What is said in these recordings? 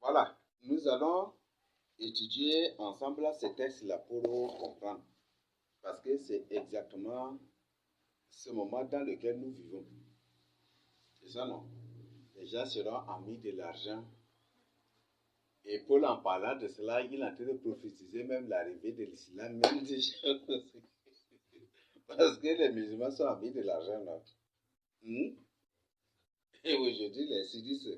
Voilà, nous allons étudier ensemble ces textes-là pour comprendre. Parce que c'est exactement ce moment dans lequel nous vivons. C'est ça, non? Les gens seront amis de l'argent. Et Paul, en parlant de cela, il est en train de prophétiser même l'arrivée de l'islam, même déjà. Parce que les musulmans sont amis de l'argent, là. Et aujourd'hui, les sudistes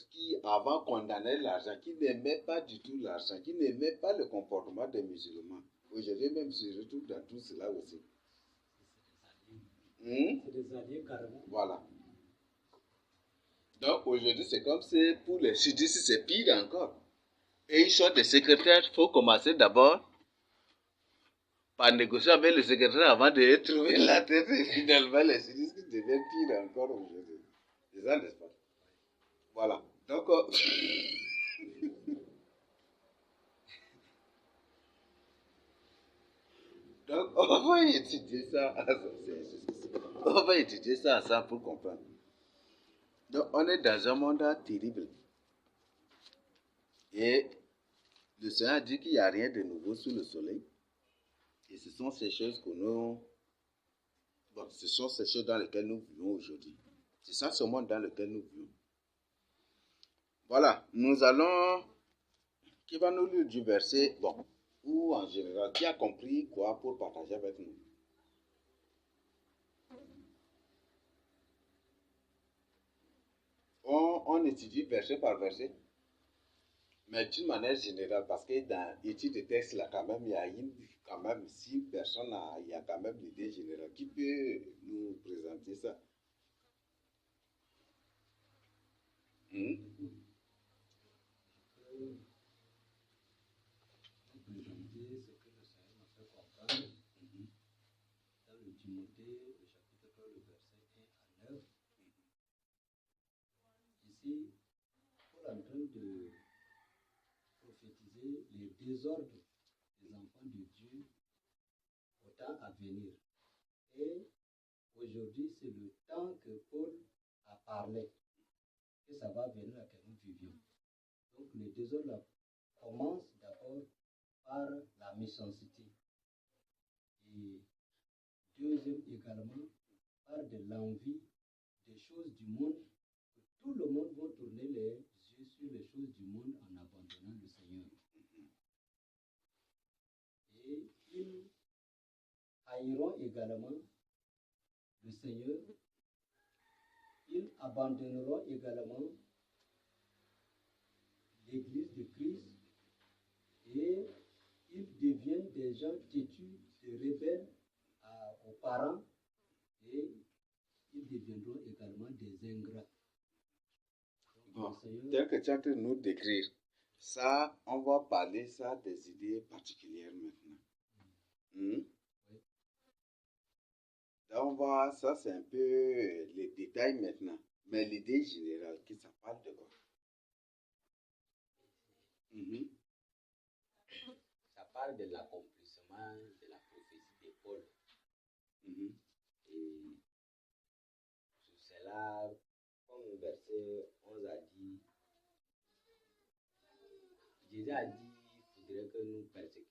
qui avant condamnaient l'argent, qui n'aimaient pas du tout l'argent, qui n'aimaient pas le comportement des musulmans. Aujourd'hui même se retrouvent dans tout cela aussi. C'est des alliés carrément. Voilà. Donc aujourd'hui c'est comme si pour les sudistes c'est pire encore. Et ils sont des secrétaires, il faut commencer d'abord par négocier avec le secrétaire avant de trouver la tête et finalement les sudistes deviennent pire encore aujourd'hui. C'est ça, n'est-ce pas? Voilà. Donc, donc, on va étudier ça ensemble pour comprendre. Donc, on est dans un monde terrible. Et le Seigneur dit qu'il n'y a rien de nouveau sous le soleil. Et ce sont ces choses que ce sont ces choses dans lesquelles nous vivons aujourd'hui. C'est ça ce monde dans lequel nous vivons. Voilà, nous allons... Qui va nous lire du verset, ou en général, qui a compris quoi pour partager avec nous? On étudie verset par verset, mais d'une manière générale, parce que dans l'étude de texte, là, quand même, il y a si personne, il y a quand même l'idée générale. Qui peut nous présenter ça? Ici, Paul est en train de prophétiser les désordres des enfants de Dieu au temps à venir. Et aujourd'hui, c'est le temps que Paul a parlé, que ça va venir à que nous vivions. Donc, le désordre commence d'abord par la méchanceté. Et deuxième également, par de l'envie des choses du monde. Tout le monde va tourner les yeux sur les choses du monde en abandonnant le Seigneur. Et ils haïront également le Seigneur. Ils abandonneront également l'Église de Christ. Et ils deviennent des gens têtus, des rebelles aux parents. Et ils deviendront également des ingrats. Tel que tu es en train de nous décrire, ça, on va parler ça des idées particulières maintenant. Oui. Donc, ça c'est un peu les détails maintenant. Mais l'idée générale, qui ça parle de quoi? Ça parle de l'accomplissement de la prophétie de Paul. Et sur cela, comme le verset 11 a dit, Jésus a dit qu'il faudrait que nous persécutions.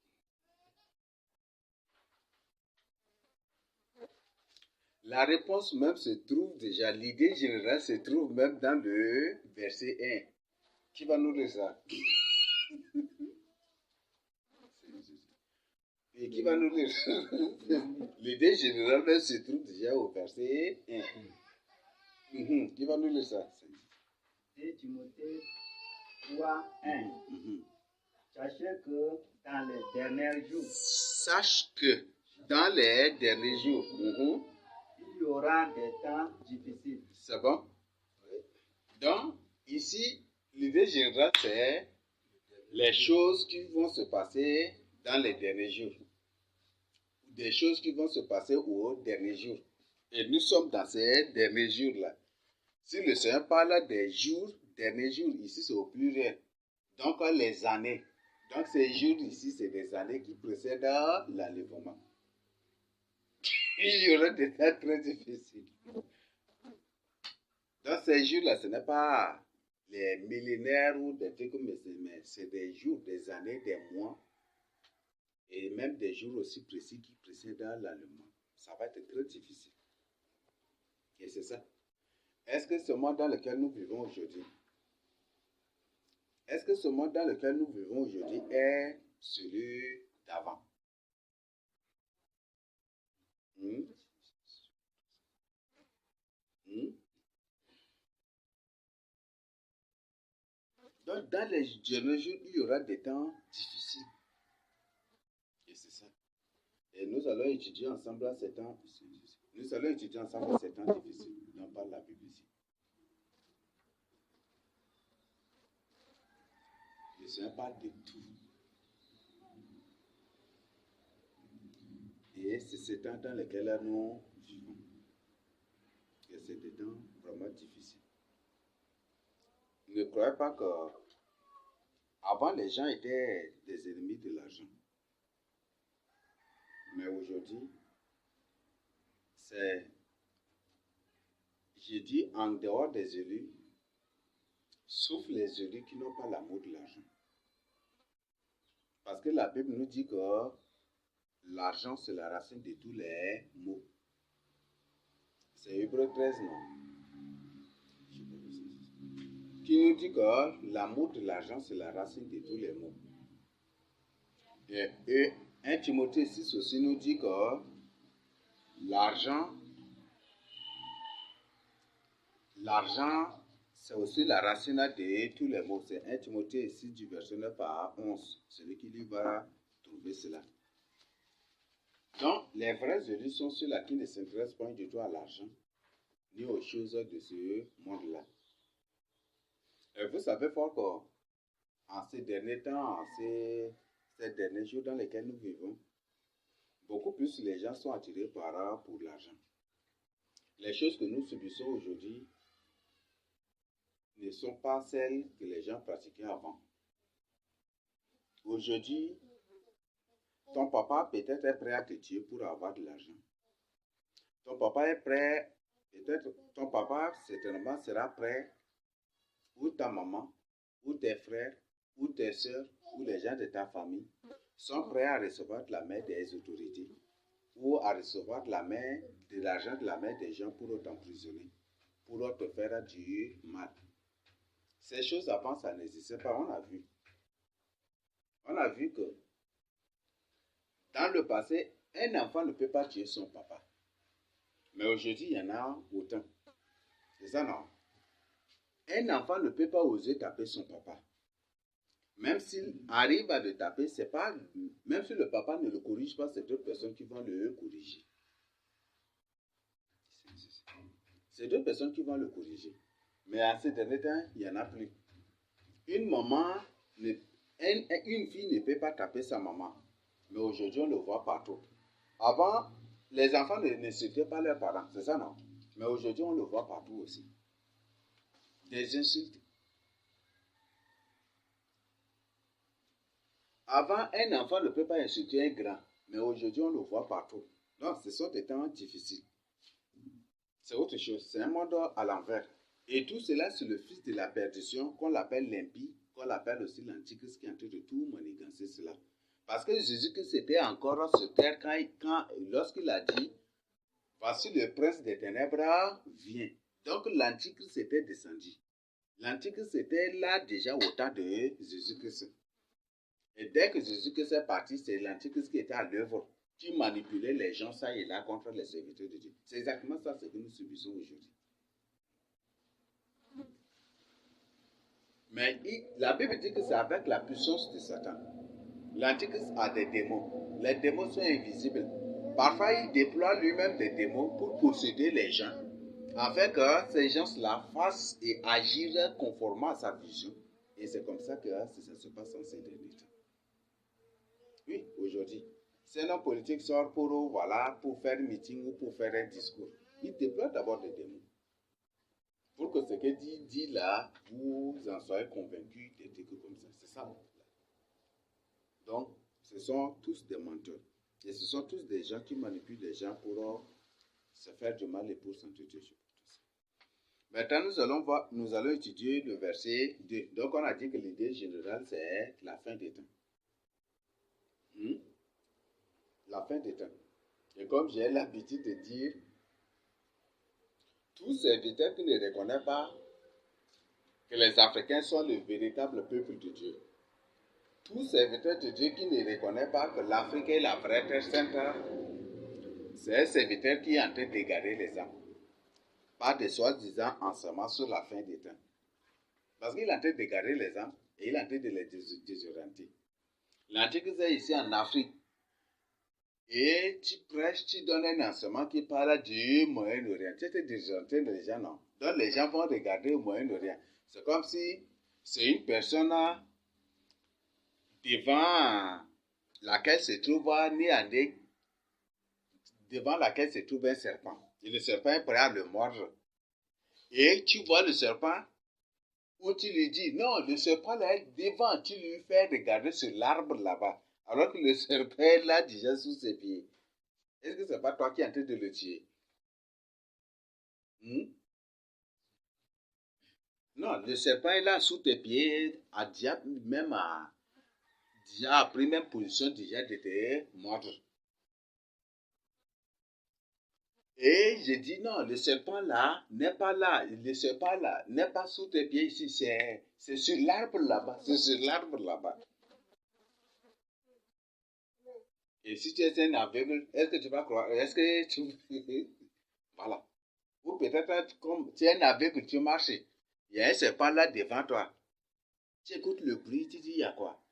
La réponse même se trouve déjà, l'idée générale se trouve même dans le verset 1. Qui va nous lire ça? Et qui va nous lire? L'idée générale même se trouve déjà au verset 1. Qui va nous lire ça? Et Timothée 3, 1. Sachez que dans les derniers jours. Sache que dans les derniers jours. Il y aura des temps difficiles. C'est bon? Oui. Donc, ici, l'idée générale, c'est les choses qui vont se passer dans les derniers jours. Des choses qui vont se passer aux derniers jours. Et nous sommes dans ces derniers jours-là. Si le Seigneur parle des jours, derniers jours, ici c'est au pluriel. Donc, les années. Donc, ces jours ici, c'est des années qui précèdent l'enlèvement. Il y aura des temps très difficiles. Donc, ces jours-là, ce n'est pas les millénaires ou des trucs, mais c'est des jours, des années, des mois, et même des jours aussi précis qui précèdent l'allemand. Ça va être très difficile. Et c'est ça. Est-ce que ce monde dans lequel nous vivons aujourd'hui, est-ce que ce monde dans lequel nous vivons aujourd'hui est celui d'avant? Donc, dans les générations, il y aura des temps difficiles. Et c'est ça. Et nous allons étudier ensemble ces temps. Nous allons étudier ensemble ces temps difficiles. Non pas la Bible ici. Je ne sais pas de tout. Et c'est ces temps dans lesquels nous vivons. Et c'est des temps vraiment difficiles. Ne croyez pas que avant les gens étaient des ennemis de l'argent. Mais aujourd'hui, c'est, je dis en dehors des élus, sauf les élus qui n'ont pas l'amour de l'argent. Parce que la Bible nous dit que l'argent, c'est la racine de tous les maux. C'est Hébreux 13, non? Qui nous dit que l'amour de l'argent, c'est la racine de tous les maux. Et 1 Timothée 6 aussi nous dit que l'argent, c'est aussi la racine de tous les maux. C'est 1 Timothée 6 du verset 9 à 11. Celui qui lui va trouver cela. Donc, les vrais élus sont ceux-là qui ne s'intéressent pas du tout à l'argent, ni aux choses de ce monde-là. Et vous savez fort qu'en ces derniers temps, en ces derniers jours dans lesquels nous vivons, beaucoup plus les gens sont attirés pour l'argent. Les choses que nous subissons aujourd'hui ne sont pas celles que les gens pratiquaient avant. Aujourd'hui, ton papa peut-être est prêt à te tuer pour avoir de l'argent. Ton papa est prêt, peut-être ton papa certainement sera prêt, ou ta maman, ou tes frères, ou tes soeurs, ou les gens de ta famille sont prêts à recevoir de la main des autorités ou à recevoir de l'argent de la main des gens pour t'emprisonner, pour te faire du mal. Ces choses avant, ça n'existait pas, on a vu. On a vu que dans le passé, un enfant ne peut pas tuer son papa. Mais aujourd'hui, il y en a autant. C'est ça, non? Un enfant ne peut pas oser taper son papa. Même s'il arrive à le taper, c'est pas, même si le papa ne le corrige pas, c'est d'autres personnes qui vont le corriger. C'est d'autres personnes qui vont le corriger. Mais à ces derniers temps, il n'y en a plus. Une fille ne peut pas taper sa maman. Mais aujourd'hui, on le voit partout. Avant, les enfants n'insultaient pas leurs parents. C'est ça, non? Mais aujourd'hui, on le voit partout aussi. Des insultes. Avant, un enfant ne peut pas insulter un grand. Mais aujourd'hui, on le voit partout. Donc, ce sont des temps difficiles. C'est autre chose. C'est un monde à l'envers. Et tout cela, c'est le fils de la perdition qu'on l'appelle l'impie, qu'on l'appelle aussi l'antichrist qui est en train de tout manigancer cela. Parce que Jésus-Christ était encore sur terre lorsqu'il a dit « Voici le prince des ténèbres vient ». Donc l'antichrist était descendu. L'antichrist était là déjà au temps de Jésus-Christ. Et dès que Jésus-Christ est parti, c'est l'antichrist qui était à l'œuvre, qui manipulait les gens ça et là contre les serviteurs de Dieu. C'est exactement ça ce que nous subissons aujourd'hui. Mais la Bible dit que c'est avec la puissance de Satan. L'antichrist a des démons. Les démons sont invisibles. Parfois, il déploie lui-même des démons pour posséder les gens, afin que ces gens-là fassent et agissent conformément à sa vision. Et c'est comme ça que ça se passe en ces derniers temps. Oui, aujourd'hui, si un homme politique sort pour faire un meeting ou pour faire un discours, il déploie d'abord des démons. Pour que ce qu'il dit là, vous en soyez convaincus des trucs comme ça. C'est ça. Donc, ce sont tous des menteurs. Et ce sont tous des gens qui manipulent les gens pour se faire du mal et pour s'entretenir sur tout ça. Maintenant, nous allons étudier le verset 2. Donc, on a dit que l'idée générale, c'est la fin des temps. La fin des temps. Et comme j'ai l'habitude de dire, tout serviteur qui ne reconnaît pas que les Africains sont le véritable peuple de Dieu, tout serviteur de Dieu qui ne reconnaît pas que l'Afrique est la vraie terre sainte, c'est un serviteur qui est en train d'égarer les âmes. Par des soi-disant enseignements sur la fin des temps. Parce qu'il est en train d'égarer les âmes et il est en train de les désorienter. L'Antichrist est ici en Afrique. Et tu prêches, tu donnes un enseignement qui parle du Moyen-Orient. Tu es désorienté les gens, non? Donc les gens vont regarder au Moyen-Orient. C'est comme si c'est une personne devant laquelle se trouve devant laquelle se trouve un serpent. Et le serpent est prêt à le mordre. Et tu vois le serpent, où tu lui dis, non, le serpent là est devant, tu lui fais regarder sur l'arbre là-bas, alors que le serpent est là déjà sous ses pieds. Est-ce que ce n'est pas toi qui es en train de le tuer? Non, le serpent est là sous tes pieds, déjà pris même position déjà de te mordre. Et je dis non, le serpent là n'est pas là. Le serpent là n'est pas sous tes pieds ici. C'est sur l'arbre là-bas. C'est sur l'arbre là-bas. Et si tu es un aveugle, est-ce que tu vas croire? Est-ce que tu... Voilà. Ou peut-être comme tu es un aveugle, tu marches. Il y a un serpent là devant toi. Tu écoutes le bruit, tu dis il y a quoi?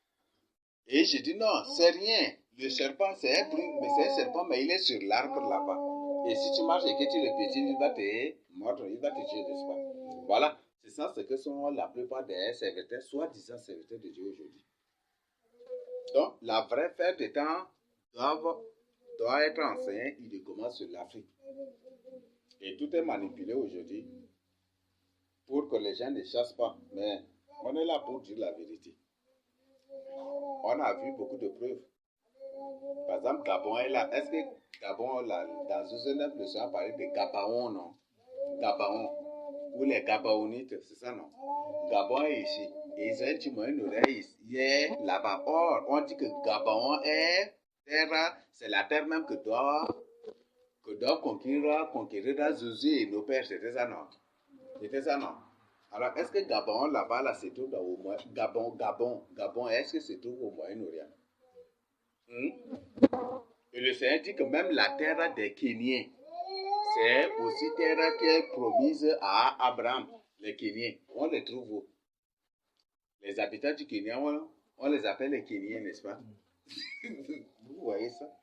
Et je dis non, c'est rien. Le serpent, c'est un bruit, mais c'est un serpent, mais il est sur l'arbre là-bas. Et si tu marches et que tu le piétines, il va te mordre, il va te tuer, n'est-ce pas? Voilà, c'est ça ce que sont la plupart des serviteurs, soi-disant serviteurs de Dieu aujourd'hui. Donc, la vraie fête des temps doit être enseignée, il commence sur l'Afrique. Et tout est manipulé aujourd'hui pour que les gens ne chassent pas. Mais on est là pour dire la vérité. On a vu beaucoup de preuves. Par exemple, Gabon est là. Est-ce que Gabon, là, dans une leçon, on parle de Gabaon, non? Gabaon. Ou les Gabaonites, c'est ça, non? Gabon est ici. Et ils ont un petit Moyen-Orient, il est là-bas. Or, on dit que Gabon est terre, c'est la terre même que doit conquérir Josué et nos pères. C'était ça, non? C'était ça, non? Alors, est-ce que Gabon, là-bas, là, se trouve au Moyen-Orient? Gabon, est-ce que se trouve au Moyen-Orient? Et le Seigneur dit que même la terre des Kéniens, c'est aussi terre qui est promise à Abraham, les Kéniens. On les trouve où? Les habitants du Kenya, on les appelle les Kéniens, n'est-ce pas? Vous voyez ça?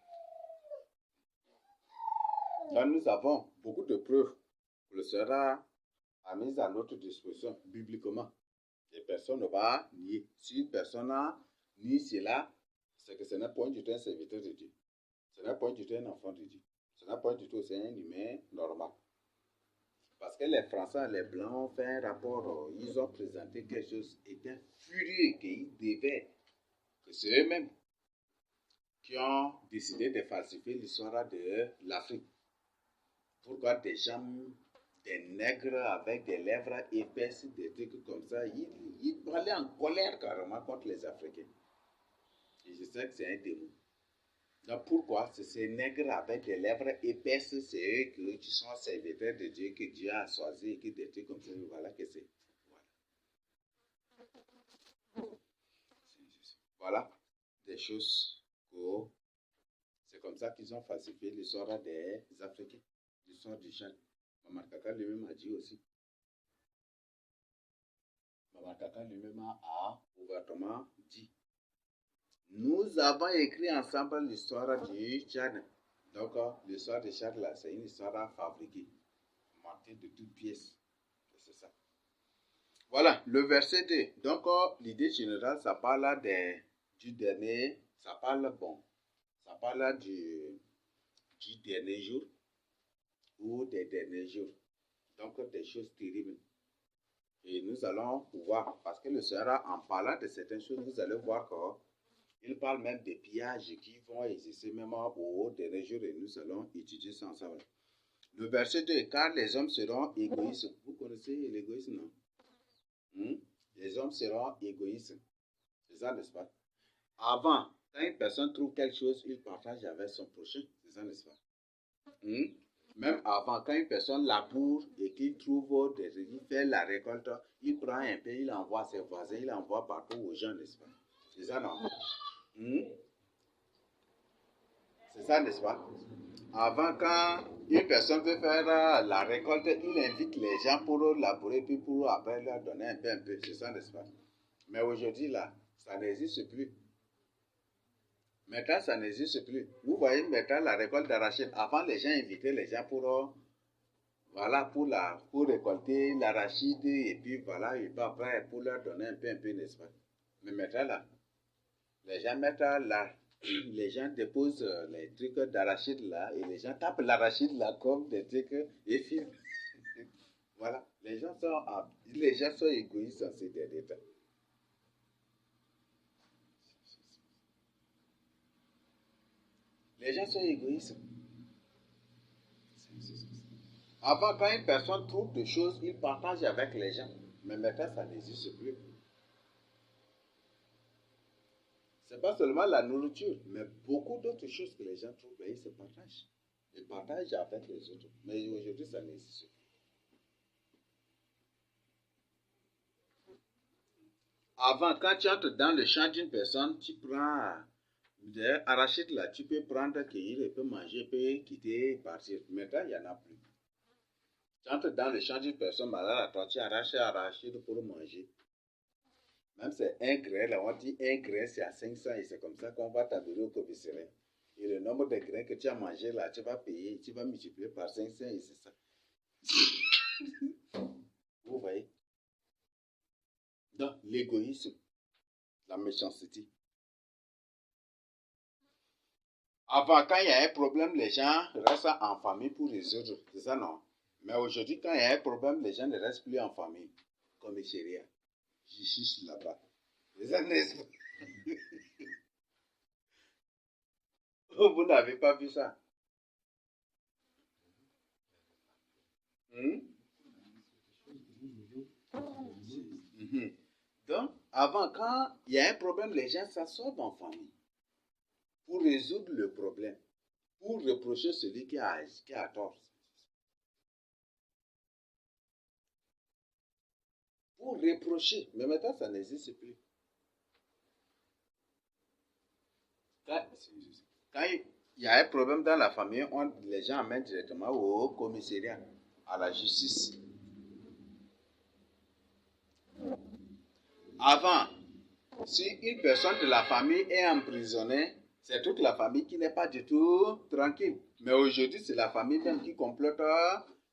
Donc nous avons beaucoup de preuves que le Seigneur a mis à notre disposition bibliquement. Et personne ne va nier. Si une personne nie cela, c'est que ce n'est point du tout un serviteur de Dieu. Ce n'est point du tout un enfant de Dieu. Ce n'est point du tout un humain normal. Parce que les Français, les Blancs ont fait un rapport, ils ont présenté quelque chose, ils étaient furieux qu'ils devaient, que c'est eux-mêmes qui ont décidé de falsifier l'histoire de l'Afrique. Pourquoi des gens, des nègres avec des lèvres épaisses, des trucs comme ça, ils parlaient en colère carrément contre les Africains. Et je sais que c'est un démon. Donc pourquoi ces nègres avec des lèvres épaisses, c'est eux qui sont serviteurs de Dieu, que Dieu a choisi, et que des trucs comme ça, voilà que c'est. Voilà des choses que c'est comme ça qu'ils ont falsifié l'histoire des Africains, l'histoire du Tchad. Mamad Kaka lui-même a dit aussi. Mamad Kaka lui-même a ouvertement dit. Nous avons écrit ensemble l'histoire du Tchad. Donc, l'histoire du Tchad, là, c'est une histoire fabriquée, montée de toutes pièces. C'est ça. Voilà, le verset 2. Donc, l'idée générale, ça parle du dernier, ça parle du dernier jour ou des derniers jours. Donc, des choses terribles. Et nous allons voir, parce que le Seigneur, en parlant de certaines choses, vous allez voir qu'il parle même des pillages qui vont exister même au dernier jour et nous allons étudier ça ensemble. Le verset 2, car les hommes seront égoïstes. Vous connaissez l'égoïsme, non? Les hommes seront égoïstes. C'est ça, n'est-ce pas? Avant, quand une personne trouve quelque chose, il partage avec son prochain. C'est ça, n'est-ce pas? Même avant, quand une personne laboure et qu'il trouve des résultats, il fait la récolte, il prend un peu, il envoie à ses voisins, il envoie partout aux gens, n'est-ce pas? C'est ça, non? C'est ça, n'est-ce pas? Avant, quand une personne veut faire la récolte, il invite les gens pour labourer, puis pour après leur donner un peu. C'est ça, n'est-ce pas? Mais aujourd'hui, là, ça n'existe plus. Maintenant, ça n'existe plus. Vous voyez, maintenant, la récolte d'arachide. Avant, les gens invitaient les gens pour récolter l'arachide, et puis voilà, et puis après, pour leur donner un peu, n'est-ce pas? Mais maintenant, là, les gens mettent là, les gens déposent les trucs d'arachide là, et les gens tapent l'arachide là comme des trucs, et filment. Voilà, les gens sont égoïstes dans ces derniers temps. Les gens sont égoïstes. Avant, quand une personne trouve des choses, il partage avec les gens. Mais maintenant, ça n'existe plus. Ce n'est pas seulement la nourriture, mais beaucoup d'autres choses que les gens trouvent, ils se partagent. Ils partagent avec les autres. Mais aujourd'hui, ça n'existe plus. Avant, quand tu entres dans le champ d'une personne, tu prends des arachides là, tu peux prendre, cueillir, et peux manger, peux quitter, partir. Maintenant, il n'y en a plus. Tu entres dans le champ d'une personne malade à toi, tu arraches un arachide pour manger. Même c'est un grain, là, on dit un grain, c'est à 500 et c'est comme ça qu'on va t'adorer au commissariat. Et le nombre de grains que tu as mangé là, tu vas payer, tu vas multiplier par 500 et c'est ça. Vous voyez? Donc, l'égoïsme, la méchanceté. Avant, quand il y a un problème, les gens restent en famille pour résoudre. C'est ça, non? Mais aujourd'hui, quand il y a un problème, les gens ne restent plus en famille. Commissariat. Justice là-bas. C'est ça, n'est-ce pas? Vous n'avez pas vu ça? Donc, avant, quand il y a un problème, les gens s'assoient en famille pour résoudre le problème, pour reprocher celui qui a tort. Pour reprocher. Mais maintenant, ça n'existe plus. Quand il y a un problème dans la famille, les gens amènent directement au commissariat, à la justice. Avant, si une personne de la famille est emprisonnée, c'est toute la famille qui n'est pas du tout tranquille. Mais aujourd'hui, c'est la famille même qui complote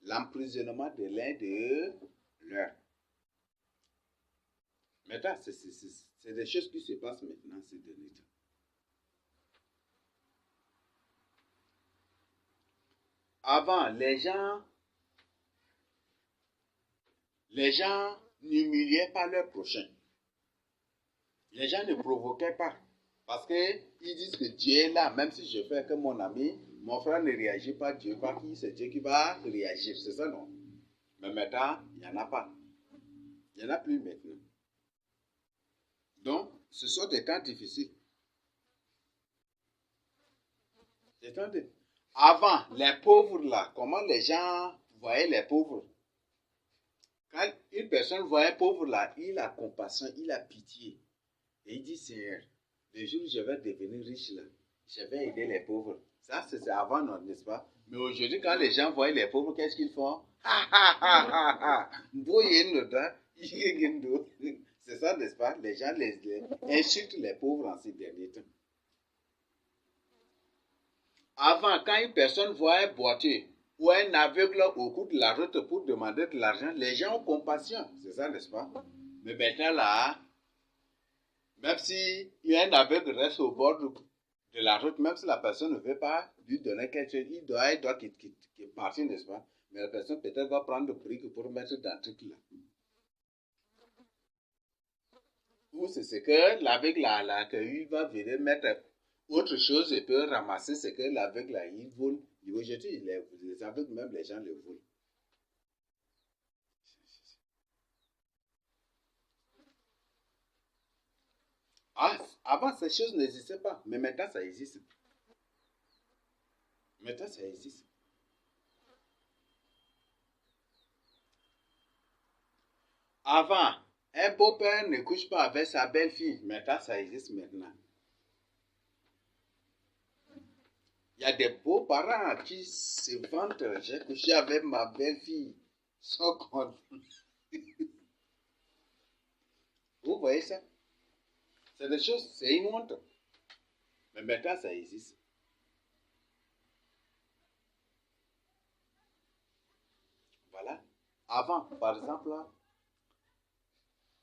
l'emprisonnement de l'un de leurs. Maintenant, c'est des choses qui se passent maintenant ces derniers temps. Avant, les gens n'humiliaient pas leur prochain. Les gens ne provoquaient pas. Parce qu'ils disent que Dieu est là. Même si je fais que mon ami, mon frère ne réagit pas, Dieu pas qui, c'est Dieu qui va réagir. C'est ça, non? Mais maintenant, il n'y en a pas. Il n'y en a plus maintenant. Donc, ce sont des temps difficiles. Avant, les pauvres là, comment les gens voyaient les pauvres? Quand une personne voit un pauvre là, il a compassion, il a pitié. Et il dit, Seigneur, le jour où je vais devenir riche là, je vais aider les pauvres. Ça, c'est avant, non, n'est-ce pas? Mais aujourd'hui, quand les gens voient les pauvres, qu'est-ce qu'ils font? C'est ça, n'est-ce pas? Les gens insultent les pauvres en ces derniers temps. Avant, quand une personne voit un boiteux ou un aveugle au bout de la route pour demander de l'argent, les gens ont compassion. C'est ça, n'est-ce pas? Mais maintenant, là, même si il y a un aveugle qui reste au bord de la route, même si la personne ne veut pas lui donner quelque chose, il doit partir, n'est-ce pas? Mais la personne peut-être va prendre le brique pour mettre dans le truc là. Ou c'est ce que l'aveugle là, qu'il va venir mettre autre chose et peut ramasser ce que l'aveugle là, il vole Aujourd'hui, les aveugles, même les gens le voient. Ah, avant, ces choses n'existaient pas, mais maintenant, ça existe. Maintenant, ça existe. Avant, un beau-père ne couche pas avec sa belle-fille. Maintenant, ça existe maintenant. Il y a des beaux-parents qui se vantent. J'ai couché avec ma belle-fille. Sans compte. Vous voyez ça? C'est des choses, c'est une honte. Mais maintenant, ça existe. Voilà. Avant, par exemple,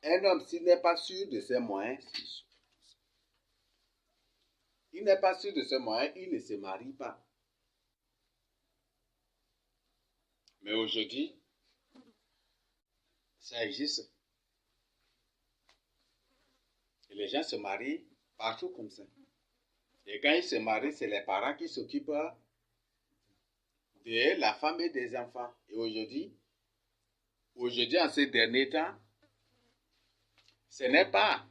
un homme, s'il n'est pas sûr de ses moyens, il n'est pas sûr de ses moyens, il ne se marie pas. Mais aujourd'hui, ça existe. Et les gens se marient partout comme ça. Et quand ils se marient, c'est les parents qui s'occupent de la femme et des enfants. Et aujourd'hui, en ces derniers temps, ce n'est pas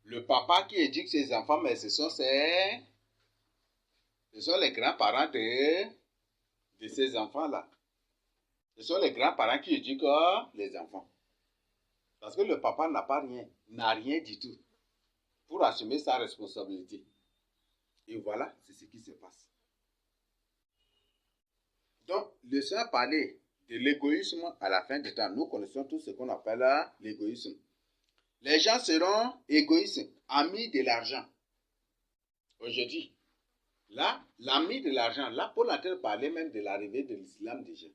le papa qui éduque ses enfants, mais ce sont les grands-parents de ces enfants-là. Ce sont les grands-parents qui éduquent les enfants. Parce que le papa n'a rien du tout pour assumer sa responsabilité. Et voilà, c'est ce qui se passe. Donc, le Seigneur parlait de l'égoïsme à la fin du temps. Nous connaissons tout ce qu'on appelle l'égoïsme. Les gens seront égoïstes, amis de l'argent. Aujourd'hui, là, l'ami de l'argent, là, Paul a parlé même de l'arrivée de l'islam déjà.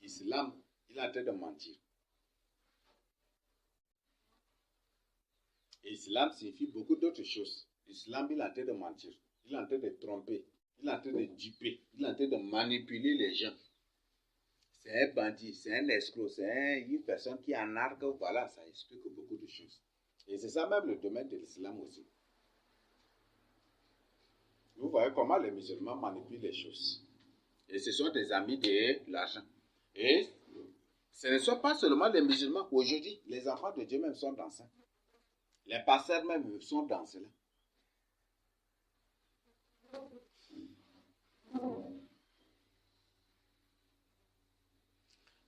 L'islam, il est en train de mentir. Et l'islam signifie beaucoup d'autres choses. L'islam, il est en train de mentir. Il est en train de tromper. Il est en train de duper. Il est en train de manipuler les gens. C'est un bandit, c'est un escroc, c'est une personne qui en argue. Voilà, ça explique beaucoup de choses. Et c'est ça même le domaine de l'islam aussi. Vous voyez comment les musulmans manipulent les choses. Et ce sont des amis de l'argent. Et ce ne sont pas seulement les musulmans. Aujourd'hui, les enfants de Dieu même sont dans ça. Les pasteurs même sont dans cela.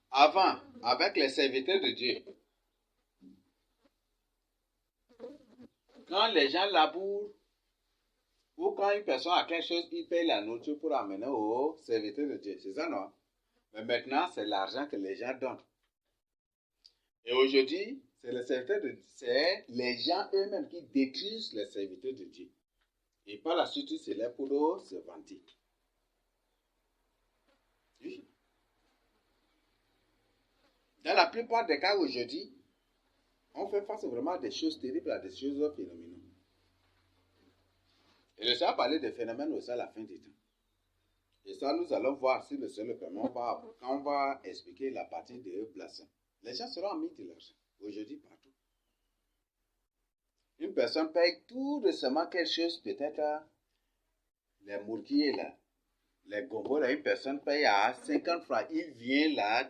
Avant, avec les serviteurs de Dieu, quand les gens labourent, ou quand une personne a quelque chose, il paye la nourriture pour amener aux serviteurs de Dieu. C'est ça, non? Mais maintenant, c'est l'argent que les gens donnent. Et aujourd'hui, c'est les gens eux-mêmes qui détruisent les serviteurs de Dieu. Et par la suite, c'est là pour se vanter. Oui. Dans la plupart des cas aujourd'hui, on fait face vraiment à des choses terribles, à des choses phénoménales. Et le Seigneur parlait des phénomènes aussi à la fin des temps. Et ça, nous allons voir si le Seigneur le permet. Quand on va expliquer la partie de blasphème. Les gens seront amis de l'argent. Aujourd'hui, partout. Une personne paye tout récemment quelque chose, peut-être les mourquiers là, les gombos là, une personne paye à 50 francs. Il vient là,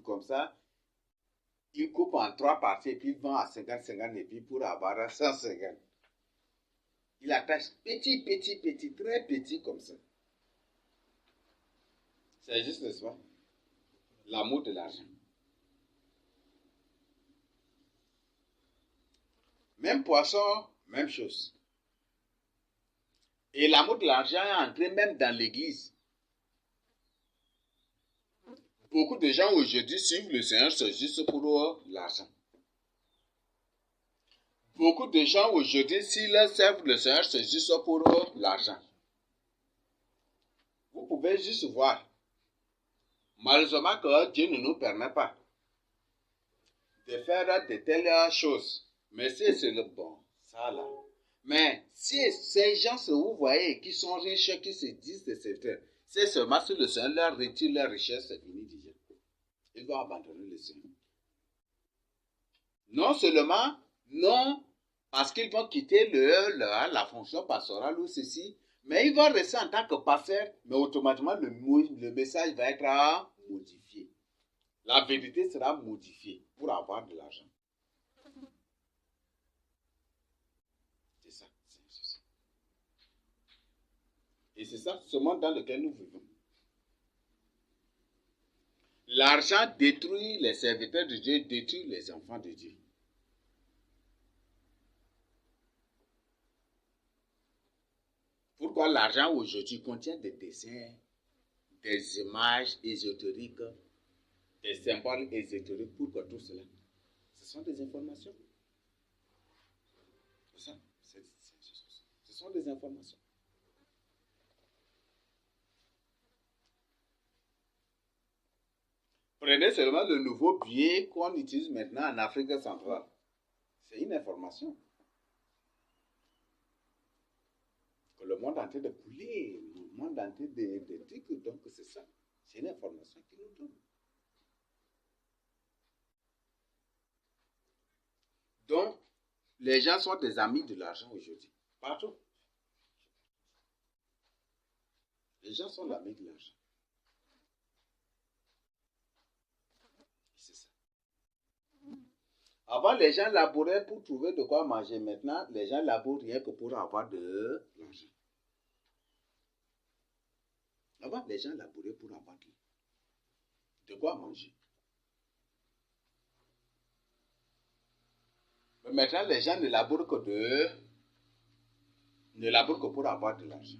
comme ça, il coupe en 3 parties et puis il vend à 50 et puis pour avoir 150. Il attache petit, très petit comme ça. C'est juste, n'est-ce pas? L'amour de l'argent. Même poisson, même chose. Et l'amour de l'argent est entré même dans l'église. Beaucoup de gens aujourd'hui suivent le Seigneur, c'est juste pour l'argent. Beaucoup de gens aujourd'hui, s'ils servent le Seigneur, c'est juste pour l'argent. Vous pouvez juste voir. Malheureusement que Dieu ne nous permet pas de faire de telles choses. Mais c'est le bon, ça là. Mais si ces gens que vous voyez qui sont riches, qui se disent des serviteurs, c'est seulement si le Seigneur leur retire leur richesse, c'est fini déjà. Ils vont abandonner le Seigneur. Non seulement, non, parce qu'ils vont quitter la fonction pastorale ou ceci, Mais il va rester en tant que passeur, mais automatiquement le message va être modifié. La vérité sera modifiée pour avoir de l'argent. C'est ça. Et c'est ça, ce monde dans lequel nous vivons. L'argent détruit les serviteurs de Dieu, détruit les enfants de Dieu. Pourquoi l'argent aujourd'hui contient des dessins, des images ésotériques, des symboles ésotériques? Pourquoi tout cela? Ce sont des informations. Ce sont des informations. Prenez seulement le nouveau billet qu'on utilise maintenant en Afrique centrale. C'est une information. Que le monde est en train de couler, le monde est en train de trucs, donc c'est ça. C'est une information qui nous donne. Donc, les gens sont des amis de l'argent aujourd'hui. Partout. Les gens sont amis de l'argent. C'est ça. Avant, les gens labouraient pour trouver de quoi manger. Maintenant, les gens labourent rien que pour avoir de l'argent. Avant, les gens labouraient pour avoir de quoi manger. Mais maintenant, les gens ne labourent que pour avoir de l'argent.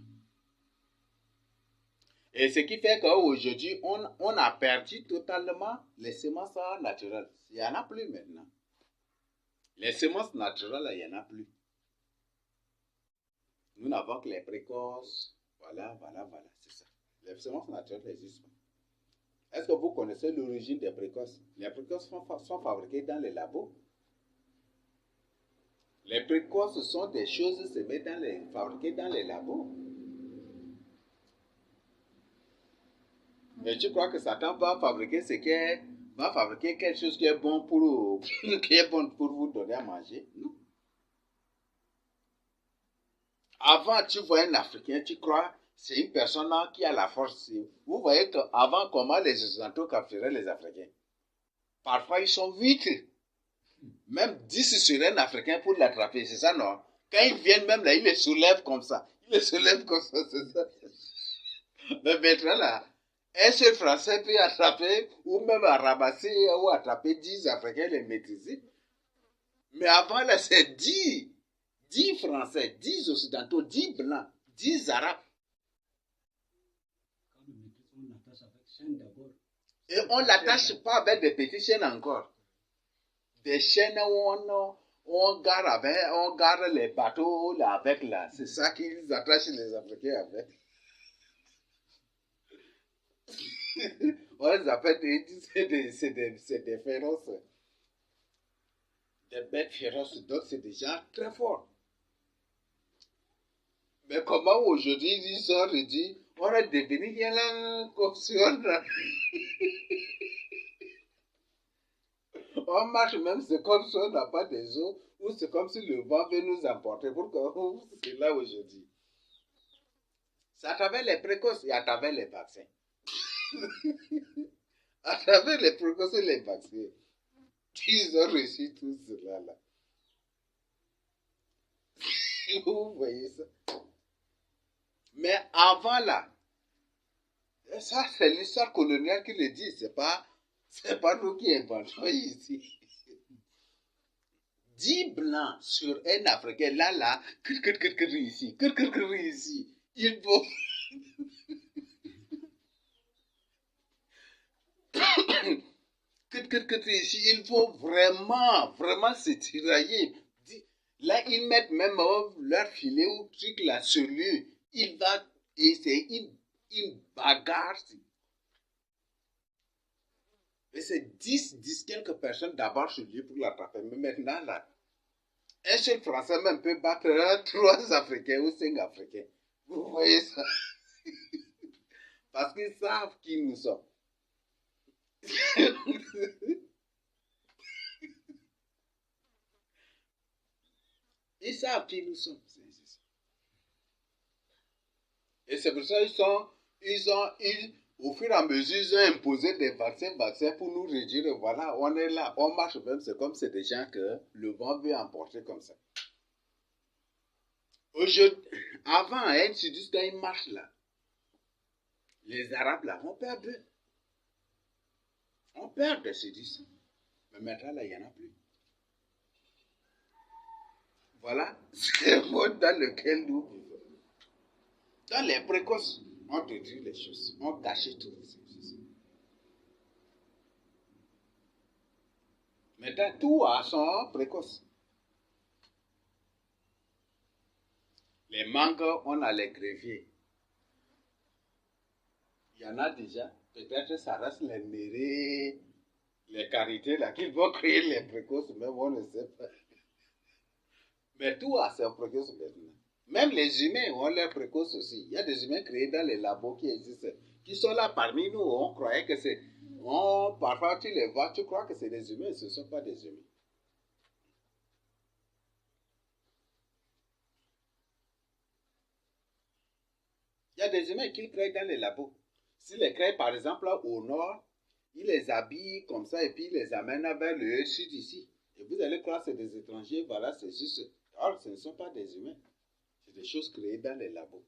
Et ce qui fait qu'aujourd'hui, on a perdu totalement les semences naturelles. Il n'y en a plus maintenant. Les semences naturelles, il n'y en a plus. Nous n'avons que les précoces. Voilà, c'est ça. Les semences naturelles n'existent pas. Est-ce que vous connaissez l'origine des précoces? Les précoces sont fabriquées dans les labos. Les précoces sont des choses fabriquées dans les labos. Mais tu crois que Satan va fabriquer quelque chose qui est bon pour vous donner à manger? Non. Avant, tu vois un Africain, tu crois c'est une personne qui a la force. Vous voyez qu'avant, comment les Occidentaux capturaient les Africains? Parfois, ils sont 8. Même 10 sur un Africain pour l'attraper, c'est ça, non? Quand ils viennent même là, ils les soulèvent comme ça. C'est ça. Mais maintenant là, un seul Français peut attraper, ou même ramasser, ou attraper 10 Africains, les maîtriser. Mais avant là, c'est 10 Français, 10 Occidentaux, 10 Blancs, 10 Arabes. Et on ne l'attache pas avec des petites chaînes encore. Des chaînes où on gare les bateaux là, avec là. C'est ça qu'ils attachent les Africains avec. On les appelle c'est des féroces. Des bêtes féroces, donc c'est des gens très forts. Mais comment aujourd'hui ils ont dit, on est devenu là comme si on marche même, c'est comme si on n'a pas des os, ou c'est comme si le vent veut nous emporter. Pourquoi c'est là aujourd'hui? C'est à travers les précoces et à travers les vaccins. À travers les précoces et les vaccins, ils ont reçu tout cela là. Vous voyez ça? Mais avant là, ça c'est l'histoire coloniale qui le dit, c'est pas nous qui inventons ici. 10 blancs sur un Africain, là, ici, ici. Il faut... ici, il faut vraiment se tirailler. Là, ils mettent même leur filet ou truc là sur lui. Il va... Et c'est une bagarre. Et c'est 10 quelques personnes d'abord sur lui pour l'attraper. Mais maintenant, là, un seul Français même peut battre 3 Africains ou 5 Africains. Vous voyez ça? Parce qu'ils savent qui nous sommes. Ils savent qui nous sommes. Et c'est pour ça au fur et à mesure, ils ont imposé des vaccins pour nous réduire. Voilà, on est là, on marche même, c'est comme c'est des gens que le vent veut emporter comme ça. Avant, hein, tu dis quand ils marchent là, les Arabes là, on perd. On perd de ces 10. Mais maintenant là, il n'y en a plus. Voilà, c'est le mode dans lequel nous vivons. Dans les précoces, on te dit les choses, on cachait tout. Maintenant, tout a son précoce. Les mangues, on a les gréviers. Il y en a déjà. Peut-être ça reste les mérés, les qualités là, qu'ils vont créer les précoces, même on ne sait pas. Mais tout a ses précoces maintenant. Même les humains ont leurs précoces aussi. Il y a des humains créés dans les labos qui existent, qui sont là parmi nous. On croyait que c'est... parfois tu les vois, tu crois que c'est des humains, ce ne sont pas des humains. Il y a des humains qui créent dans les labos. S'ils les créent par exemple au nord, ils les habillent comme ça et puis ils les amènent vers le sud ici. Et vous allez croire que c'est des étrangers, voilà, c'est juste... Or, ce ne sont pas des humains. C'est des choses créées dans les labos.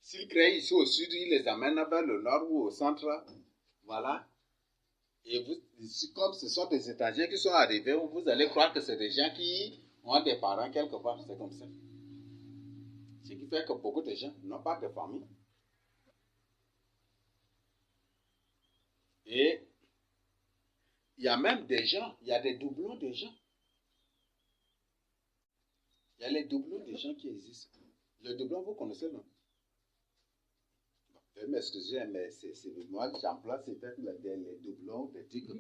S'ils créent ici au sud, ils les amènent vers le nord ou au centre. Voilà. Et vous, comme ce sont des étrangers qui sont arrivés, vous allez croire que c'est des gens qui ont des parents quelque part. C'est comme ça. Ce qui fait que beaucoup de gens n'ont pas de famille. Et il y a même des gens, il y a des doublons de gens. Il y a les doublons de gens qui existent. Le doublon, vous connaissez, non? Veuillez m'excuser, mais c'est moi qui j'emploie, c'est peut-être les doublons, des trucs. Il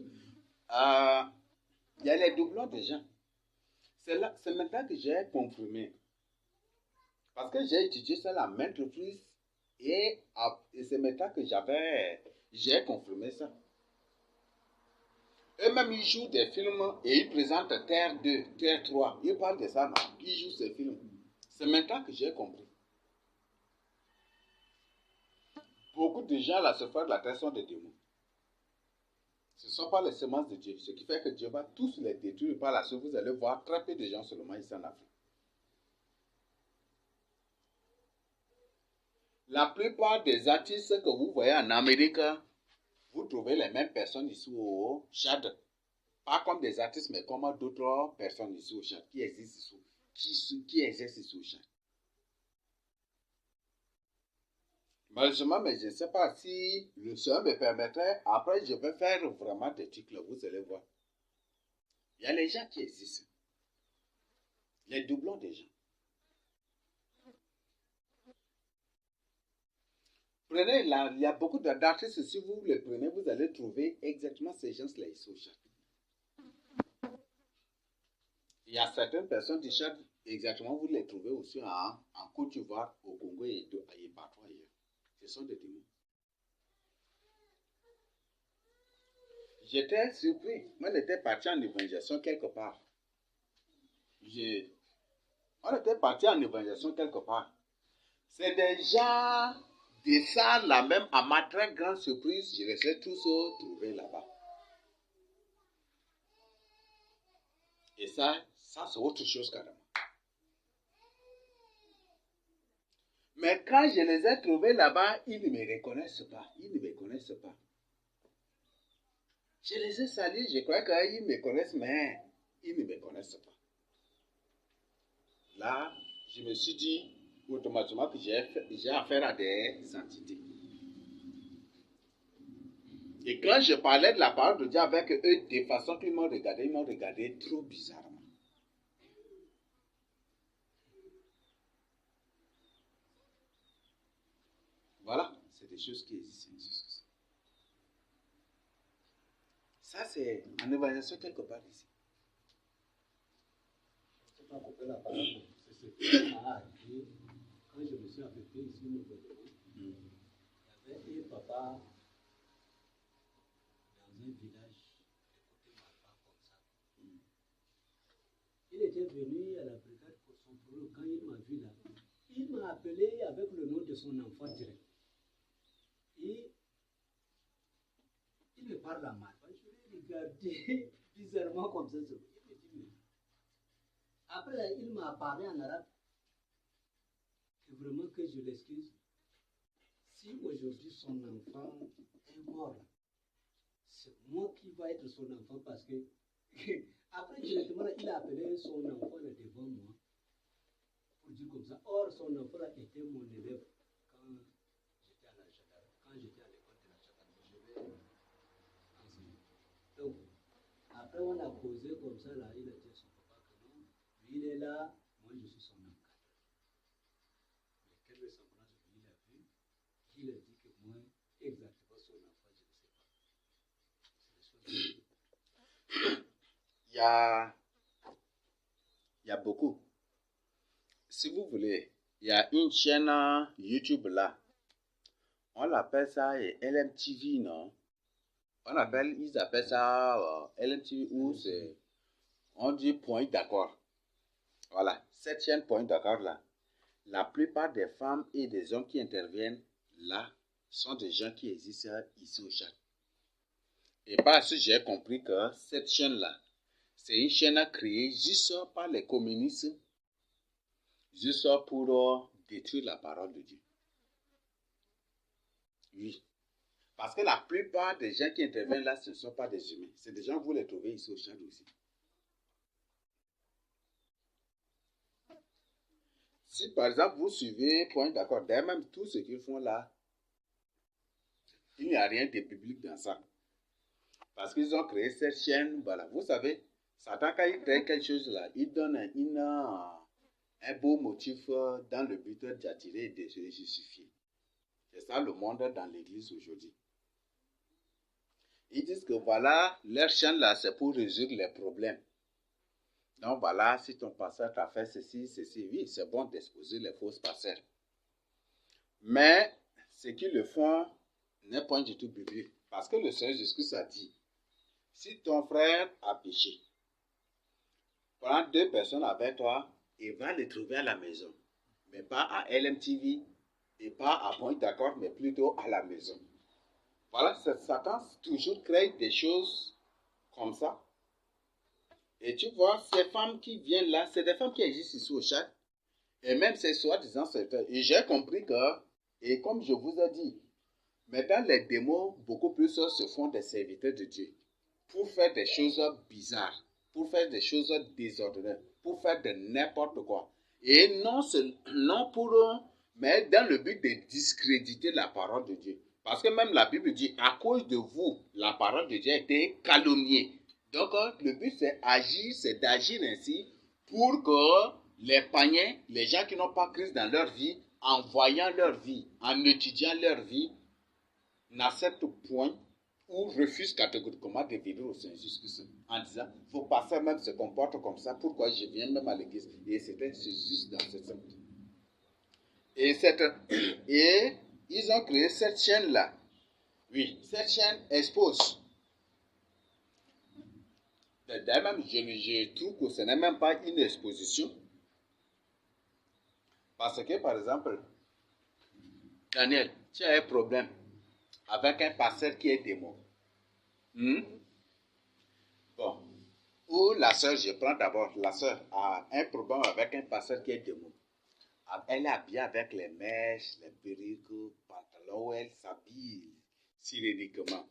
y a les doublons de gens. C'est maintenant que j'ai confirmé. Parce que j'ai étudié ça à la maintes reprises et c'est maintenant que j'ai confirmé ça. Eux-mêmes, ils jouent des films et ils présentent Terre 2, Terre 3. Ils parlent de ça, non? Ils jouent ces films. C'est maintenant que j'ai compris. Beaucoup de gens là se font de la terre sont des démons. Ce ne sont pas les semences de Dieu. Ce qui fait que Dieu va tous les détruire par la suite. Vous allez voir très peu de gens seulement ici en Afrique. La plupart des artistes que vous voyez en Amérique, vous trouvez les mêmes personnes ici au Tchad. Pas comme des artistes, mais comme d'autres personnes ici au Tchad qui existent ici, qui exercent ici au Tchad. Malheureusement, mais je ne sais pas si le Seigneur me permettrait. Après, je vais faire vraiment des trucs là, vous allez voir. Il y a les gens qui existent. Les doublons des gens. Prenez là, il y a beaucoup d'artistes, si vous les prenez, vous allez trouver exactement ces gens-là ici au Tchad. Il y a certaines personnes du Tchad, exactement, vous les trouvez aussi en Côte d'Ivoire, au Congo et partout ailleurs. Ce sont des démons. J'étais surpris. Moi, j'étais parti en évangélisation quelque part. On était parti en évangélisation quelque part. C'est des gens de ça là même, à ma très grande surprise, je les ai tous trouvés là-bas. Et ça c'est autre chose carrément. Mais quand je les ai trouvés là-bas, ils ne me reconnaissent pas. Ils ne me connaissent pas. Je les ai salués, je crois qu'ils me connaissent, mais ils ne me connaissent pas. Là, je me suis dit automatiquement que j'ai affaire à des entités. Et quand je parlais de la parole de Dieu avec eux, de façon qu'ils m'ont regardé trop bizarrement. Voilà, c'est des choses qui existent. Ça, c'est en évangélisation quelque part ici. Je ne sais pas couper la parole. C'est ce que ça a dit. Quand je me suis affecté ici, il y avait un papa dans un village de côté Malpa comme ça. Il était venu à la brigade pour son problème. Quand il m'a vu là, il m'a appelé avec le nom de son enfant direct. Et il me parle en mal. Je l'ai regardé bizarrement comme ça. Il me dit, mais... Après, il m'a parlé en arabe. Et vraiment que je l'excuse. Si aujourd'hui son enfant est mort, c'est moi qui vais être son enfant parce que après directement il a appelé son enfant là devant moi pour dire comme ça. Or son enfant là était mon élève quand j'étais à la gendarmerie, quand j'étais à l'école de la gendarmerie, je vais enseigner. Donc après on a causé comme ça là, il a dit à son papa que non, lui il est là, moi je suis son encadreur. Mais quelle ressemblance lui il a vu, il a dit que moi exactement son enfant je ne sais pas. Il y a beaucoup. Si vous voulez, il y a une chaîne YouTube là. On l'appelle ça LMTV, non? Ils appellent ça LMTV ou c'est... On dit point d'accord. Voilà, cette chaîne point d'accord là. La plupart des femmes et des hommes qui interviennent là sont des gens qui existent ici au Tchad. Et parce que j'ai compris que cette chaîne-là, c'est une chaîne créée juste par les communistes, juste pour détruire la parole de Dieu. Oui. Parce que la plupart des gens qui interviennent là, ce ne sont pas des humains. C'est des gens que vous les trouvez ici au Tchad aussi. Si par exemple vous suivez Point d'accord, d'ailleurs même tout ce qu'ils font là, il n'y a rien de biblique dans ça. Parce qu'ils ont créé cette chaîne, voilà. Vous savez, Satan quand il crée quelque chose là, il donne un beau motif dans le but d'attirer et de se justifier. C'est ça le monde dans l'église aujourd'hui. Ils disent que voilà, leur chaîne là, c'est pour résoudre les problèmes. Donc voilà, si ton pasteur t'a fait ceci, oui, c'est bon d'exposer les fausses pasteurs. Mais ce qu'ils le font n'est pas du tout biblique. Parce que le Seigneur Jésus a dit, si ton frère a péché, prends 2 personnes avec toi et va les trouver à la maison. Mais pas à LMTV et pas à Point d'accord, mais plutôt à la maison. Voilà, Satan toujours crée des choses comme ça. Et tu vois, ces femmes qui viennent là, c'est des femmes qui existent ici au Tchad. Et même ces soi-disant serviteurs. Et j'ai compris que, et comme je vous ai dit, maintenant les démons, beaucoup plus se font des serviteurs de Dieu. Pour faire des choses bizarres, pour faire des choses désordonnées, pour faire de n'importe quoi. Et non pour eux, mais dans le but de discréditer la parole de Dieu. Parce que même la Bible dit, à cause de vous, la parole de Dieu a été calomniée. Donc, le but, c'est d'agir ainsi pour que les païens, les gens qui n'ont pas Christ dans leur vie, en voyant leur vie, en étudiant leur vie, n'acceptent point ou refusent catégoriquement de vivre au Seigneur Jésus-Christ en disant, vos pasteurs même se comportent comme ça, pourquoi je viens même à l'église? Et c'était juste dans cette sens. Et ils ont créé cette chaîne-là. Oui, cette chaîne expose. D'ailleurs, même, je trouve que ce n'est même pas une exposition. Parce que, par exemple, Daniel, tu as un problème avec un pasteur qui est démon. Bon. Ou la sœur, je prends d'abord, la sœur a un problème avec un pasteur qui est démon. Elle est habillée avec les mèches, les perruques, pantalons, où elle s'habille cyréniquement.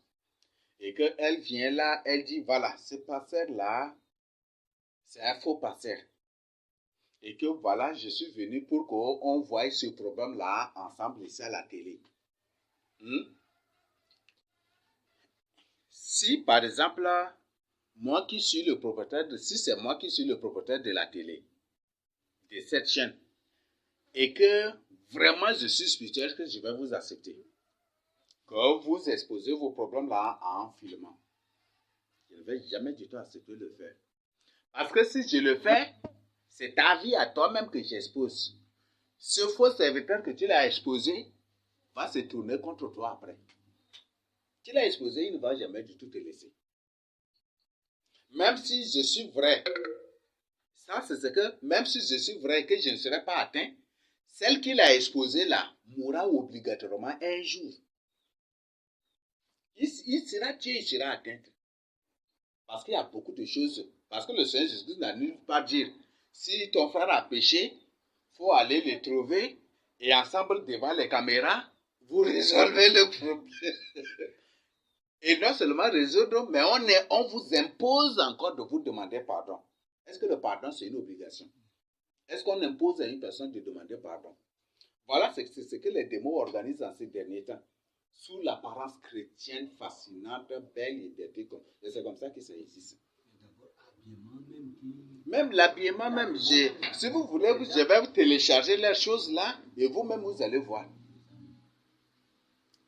Et qu'elle vient là, elle dit, voilà, ce pasteur-là, c'est un faux pasteur. Et que voilà, je suis venu pour qu'on voie ce problème-là ensemble ici à la télé. Si par exemple, moi qui suis le propriétaire, si c'est moi qui suis le propriétaire de la télé, de cette chaîne, et que vraiment je suis spirituel, que je vais vous accepter, que vous exposez vos problèmes-là en filmant. Je ne vais jamais du tout accepter le faire. Parce que si je le fais, c'est ta vie à toi-même que j'expose. Ce faux serviteur que tu l'as exposé va se tourner contre toi après. Tu l'as exposé, il ne va jamais du tout te laisser. Même si je suis vrai, ça c'est ce que, même si je suis vrai que je ne serai pas atteint, celle qu'il a exposée là mourra obligatoirement un jour. Il sera tué, il sera atteint. Parce qu'il y a beaucoup de choses. Parce que le Seigneur Jésus n'a nulle part dire, si ton frère a péché, il faut aller le trouver et ensemble devant les caméras, vous résolvez le problème. Et non seulement résoudre, mais on vous impose encore de vous demander pardon. Est-ce que le pardon, c'est une obligation? Est-ce qu'on impose à une personne de demander pardon? Voilà c'est ce que les démons organisent dans ces derniers temps. Sous l'apparence chrétienne fascinante, belle et c'est comme ça que ça existe. Même l'habillement, même, si vous voulez, je vais vous télécharger les choses là et vous-même vous allez voir.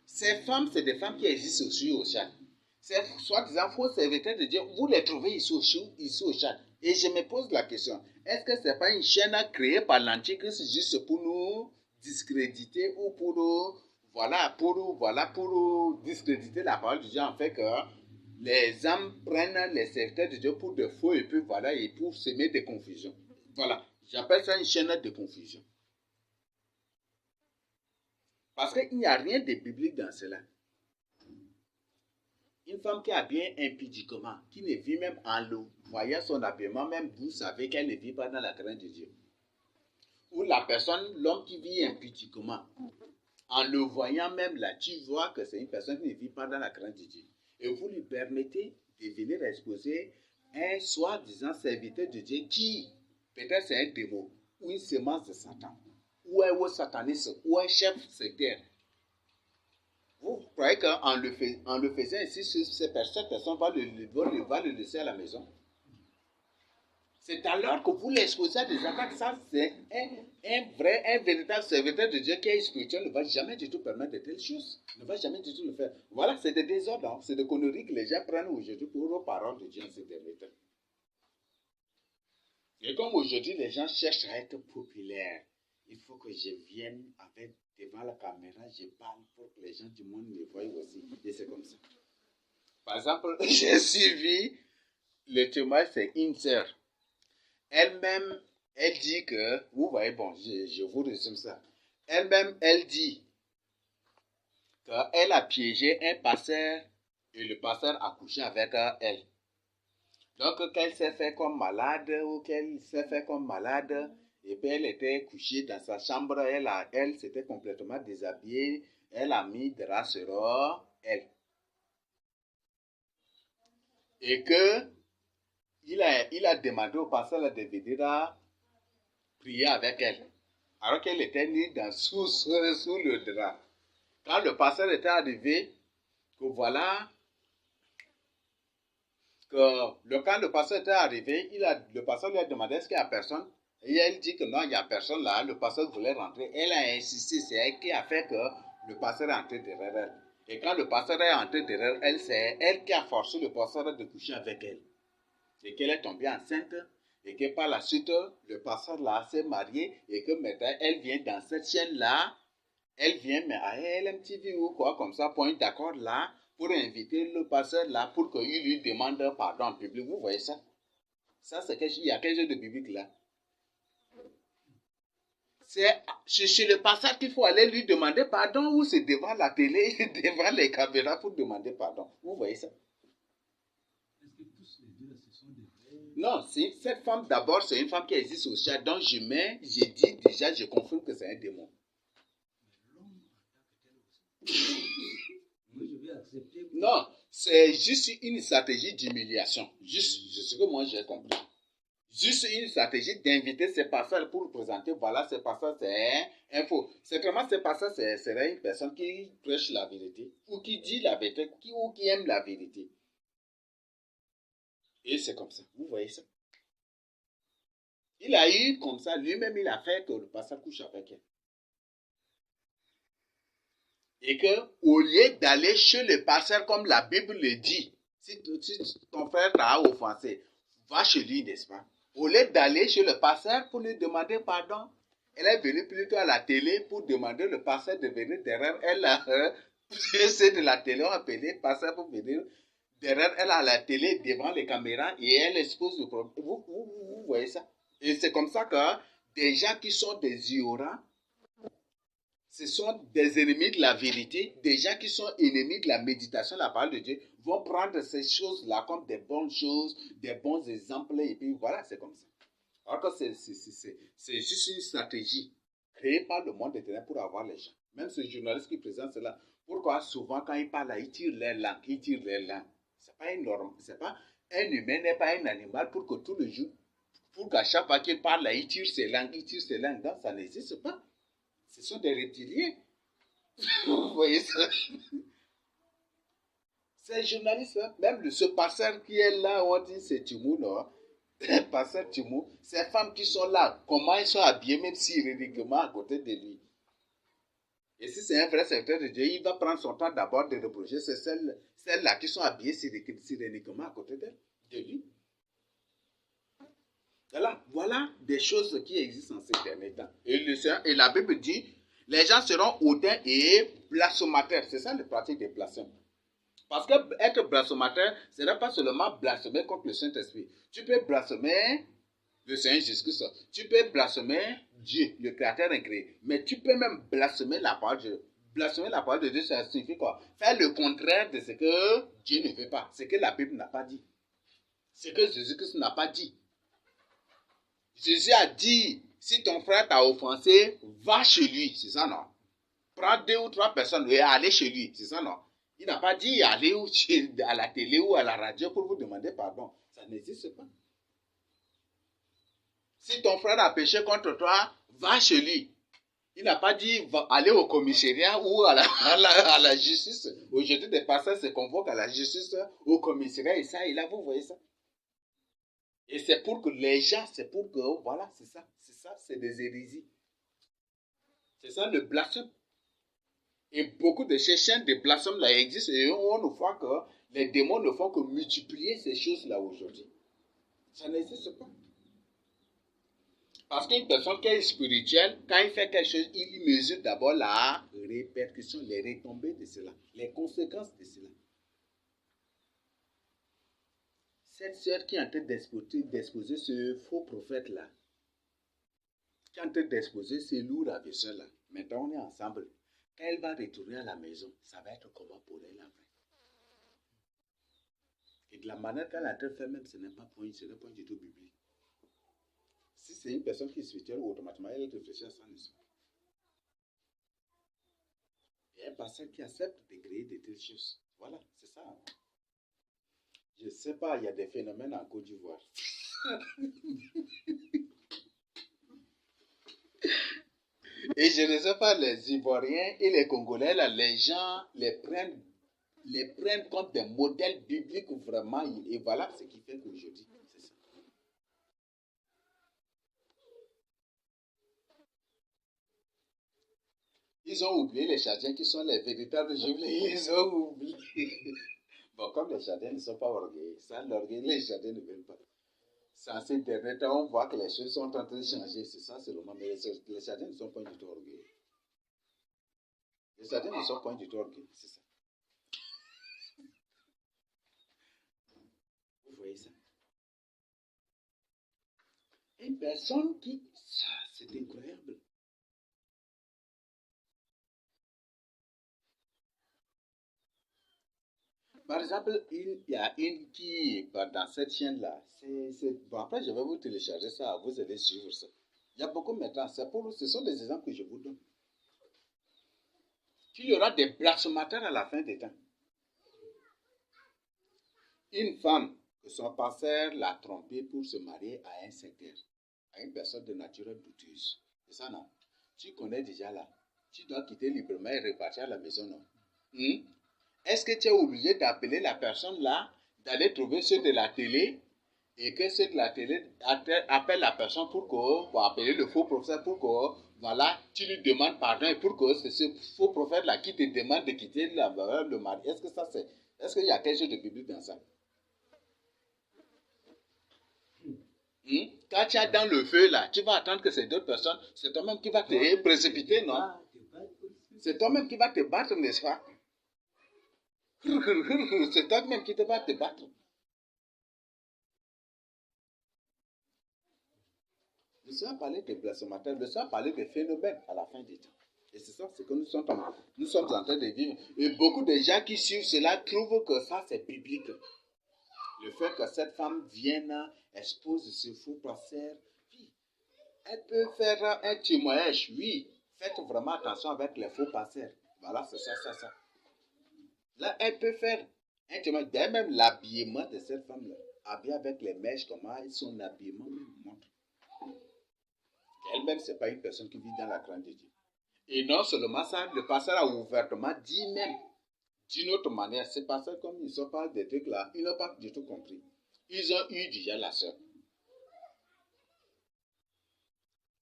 Ces femmes, c'est des femmes qui existent aussi au Tchad. C'est soi-disant faux serviteurs de Dieu. Vous les trouvez ici au Tchad. Et je me pose la question, est-ce que ce n'est pas une chaîne créée par l'Antichrist juste pour nous discréditer ou pour discréditer la parole de Dieu en fait que les hommes prennent les serviteurs de Dieu pour de faux et puis et pour semer des confusions. Voilà, j'appelle ça une chaîne de confusion. Parce qu'il n'y a rien de biblique dans cela. Une femme qui a bien impudiquement, qui ne vit même en le voyant son habillement, même vous savez qu'elle ne vit pas dans la crainte de Dieu. Ou la personne, l'homme qui vit impudiquement, en le voyant même là, tu vois que c'est une personne qui ne vit pas dans la crainte de Dieu. Et vous lui permettez de venir exposer un soi-disant serviteur de Dieu qui, peut-être c'est un démon, ou une semence de Satan, ou un sataniste, ou un chef sectaire. Vous croyez qu'en le faisant ainsi, cette personne va le laisser à la maison? C'est alors que vous l'exposez à des attaques. Ça, c'est un véritable serviteur de Dieu qui est spirituel ne va jamais du tout permettre de telles choses. Ne va jamais du tout le faire. Voilà, c'est des désordres. C'est des conneries que les gens prennent aujourd'hui pour aux paroles de Dieu en ces derniers temps. Et comme aujourd'hui, les gens cherchent à être populaires, il faut que je vienne devant la caméra, je parle pour que les gens du monde me voient aussi. Et c'est comme ça. Par exemple, j'ai suivi le témoin, c'est une sœur. Elle-même, elle dit que, vous voyez, bon, je vous résume ça. Elle-même, elle dit qu'elle a piégé un pasteur et le pasteur a couché avec elle. Donc, qu'elle s'est fait comme malade et puis elle était couchée dans sa chambre, elle s'était complètement déshabillée, elle a mis des draps sur elle. Et que il a demandé au pasteur de venir prier avec elle, alors qu'elle était nue sous le drap. Quand le pasteur était arrivé, quand le pasteur était arrivé, le pasteur lui a demandé est-ce qu'il n'y a personne. Et elle dit que non, il n'y a personne là. Le pasteur voulait rentrer. Elle a insisté, c'est elle qui a fait que le pasteur est entré derrière elle. Et quand le pasteur est entré derrière elle, c'est elle qui a forcé le pasteur de coucher avec elle. Et qu'elle est tombée enceinte. Et que par la suite, le pasteur là s'est marié. Et que maintenant, elle vient dans cette chaîne-là. Elle vient mais à LMTV ou quoi comme ça, point d'accord là, pour inviter le pasteur là, pour qu'il lui demande pardon en public. Vous voyez ça? Ça, c'est il y a quelque chose de biblique là. C'est chez le pasteur qu'il faut aller lui demander pardon ou c'est devant la télé, devant les caméras pour demander pardon. Vous voyez ça? Est-ce que tous les deux, ce sont des vrais? Non, cette femme d'abord, c'est une femme qui existe au Tchad. Donc j'ai dit déjà, je confirme que c'est un démon. Non, c'est juste une stratégie d'humiliation. Juste ce que moi j'ai compris. Juste une stratégie d'inviter ces pasteurs pour présenter, voilà, ces pasteurs, c'est un faux. Certainement, ces pasteurs, serait une personne qui prêche la vérité, ou qui dit la vérité, ou qui aime la vérité. Et c'est comme ça. Vous voyez ça? Il a eu comme ça, lui-même, il a fait que le pasteur couche avec elle. Et que, au lieu d'aller chez le pasteur comme la Bible le dit, si ton frère t'a offensé, va chez lui, n'est-ce pas? Au lieu d'aller chez le pasteur pour lui demander pardon, elle est venue plutôt à la télé pour demander le pasteur de venir derrière elle. C'est de la télé, on a appelé le pasteur pour venir derrière elle à la télé, devant les caméras, et elle expose le problème. Vous voyez ça? Et c'est comme ça que des gens qui sont des ignorants ce sont des ennemis de la vérité, des gens qui sont ennemis de la méditation, la parole de Dieu, vont prendre ces choses-là comme des bonnes choses, des bons exemples, et puis voilà, c'est comme ça. Alors que c'est juste une stratégie créée par le monde éternel pour avoir les gens. Même ce journaliste qui présente cela, pourquoi souvent quand il parle là, il tire les langues, C'est pas une norme, c'est pas un humain n'est pas un animal pour que tout le jour, pour qu'à chaque fois qu'il parle là, il tire ses langues, donc ça n'existe pas. Ce sont des reptiliens. Vous voyez ça? Ces journalistes, même ce pasteur qui est là, on dit c'est Timou, non? Pasteur Timou, ces femmes qui sont là, comment ils sont habillés, même si ironiquement à côté de lui. Et si c'est un vrai serviteur de Dieu, il va prendre son temps d'abord de reprocher celles-là qui sont habillées ironiquement à côté de lui. Voilà des choses qui existent en ces derniers temps. Et la Bible dit, les gens seront hautains et blasphémateurs. C'est ça le pratique des blasphèmes. Parce que être blasphémateur, ce n'est pas seulement blasphémer contre le Saint-Esprit. Tu peux blasphémer le Seigneur Jésus-Christ. Tu peux blasphémer Dieu, le Créateur incréé. Mais tu peux même blasphémer la parole de Dieu. Blasphémer la parole de Dieu, ça signifie quoi? Faire le contraire de ce que Dieu ne veut pas. Ce que la Bible n'a pas dit. Ce que Jésus-Christ n'a pas dit. Jésus a dit, si ton frère t'a offensé, va chez lui. C'est ça, non? Prends 2 ou 3 personnes et allez chez lui. C'est ça, non? Il n'a pas dit aller à la télé ou à la radio pour vous demander pardon. Ça n'existe pas. Si ton frère a péché contre toi, va chez lui. Il n'a pas dit aller au commissariat ou à la justice. Aujourd'hui, des pasteurs se convoquent à la justice, au commissariat et ça, et là, vous voyez ça. Et c'est pour que les gens, voilà, c'est ça, c'est des hérésies. C'est ça le blasphème. Et beaucoup de ces chaînes de blasphème là existent et on ne voit que les démons ne font que multiplier ces choses-là aujourd'hui. Ça n'existe pas. Parce qu'une personne qui est spirituelle, quand il fait quelque chose, il mesure d'abord la répercussion, les retombées de cela, les conséquences de cela. Cette sœur qui est en train d'exposer ce faux prophète-là, qui est en train d'exposer ces lourds aversions-là, maintenant on est ensemble. Quand elle va retourner à la maison, ça va être comment pour elle après? Et de la manière qu'elle est en train de faire, même ce n'est pas du tout biblique. Si c'est une personne qui est spirituelle, automatiquement elle réfléchit à ça. Et un pasteur qui accepte de créer de telles choses. Voilà, c'est ça. Je ne sais pas, il y a des phénomènes en Côte d'Ivoire. Et je ne sais pas, les Ivoiriens et les Congolais, là, les gens les prennent comme des modèles bibliques vraiment. Et voilà ce qui fait qu'aujourd'hui, c'est ça. Ils ont oublié les Chadiens qui sont les véritables juifs. Ils ont oublié. Bon, comme les Chadiens ne sont pas orgueilleux, ça, l'orgueil, les Chadiens ne veulent pas. En ces derniers temps, on voit que les choses sont en train de changer. C'est ça, c'est le moment. Mais les Chadiens ne sont pas du tout orgueilleux. Les Chadiens ne sont pas du tout orgueilleux. C'est ça. Vous voyez ça? Une personne qui... Ça, c'est incroyable. Par exemple, il y a une qui, dans cette chaîne-là, bon, après je vais vous télécharger ça, vous allez suivre ça. Il y a beaucoup maintenant, ce sont des exemples que je vous donne. Il y aura des blasphémateurs à la fin des temps. Une femme, que son pasteur l'a trompée pour se marier à un secteur, à une personne de nature douteuse. C'est ça, non? Tu connais déjà là. Tu dois quitter librement et repartir à la maison, non? Est-ce que tu es obligé d'appeler la personne là, d'aller trouver ceux de la télé, et que ceux de la télé appellent la personne pour appeler le faux prophète, pour que, voilà, tu lui demandes pardon, et pour que c'est ce faux prophète là qui te demande de quitter le mari. Est-ce qu'il y a quelque chose de biblique dans ça? Quand tu es dans le feu là, tu vas attendre que ces deux personnes, c'est toi-même qui vas te précipiter, non? C'est toi-même qui vas te battre, n'est-ce pas? C'est toi-même qui va te battre. Le Seigneur a parlé des blasphémateurs, le Seigneur a parlé des phénomènes à la fin des temps. Et c'est ça, c'est que nous sommes en train de vivre. Et beaucoup de gens qui suivent cela trouvent que ça, c'est biblique. Le fait que cette femme vienne, expose ce faux pasteur, oui, elle peut faire un témoignage, oui. Faites vraiment attention avec les faux pasteurs. Voilà, c'est ça. Là, elle peut faire un témoignage. D'ailleurs, même l'habillement de cette femme-là, habillée avec les mèches, comment son habillement même montre. Elle-même, ce n'est pas une personne qui vit dans la grande de Dieu. Et non seulement ça, le pasteur a ouvertement dit même, d'une autre manière, ces pasteurs, comme ils ne sont pas des trucs là, ils n'ont pas du tout compris. Ils ont eu déjà la sœur.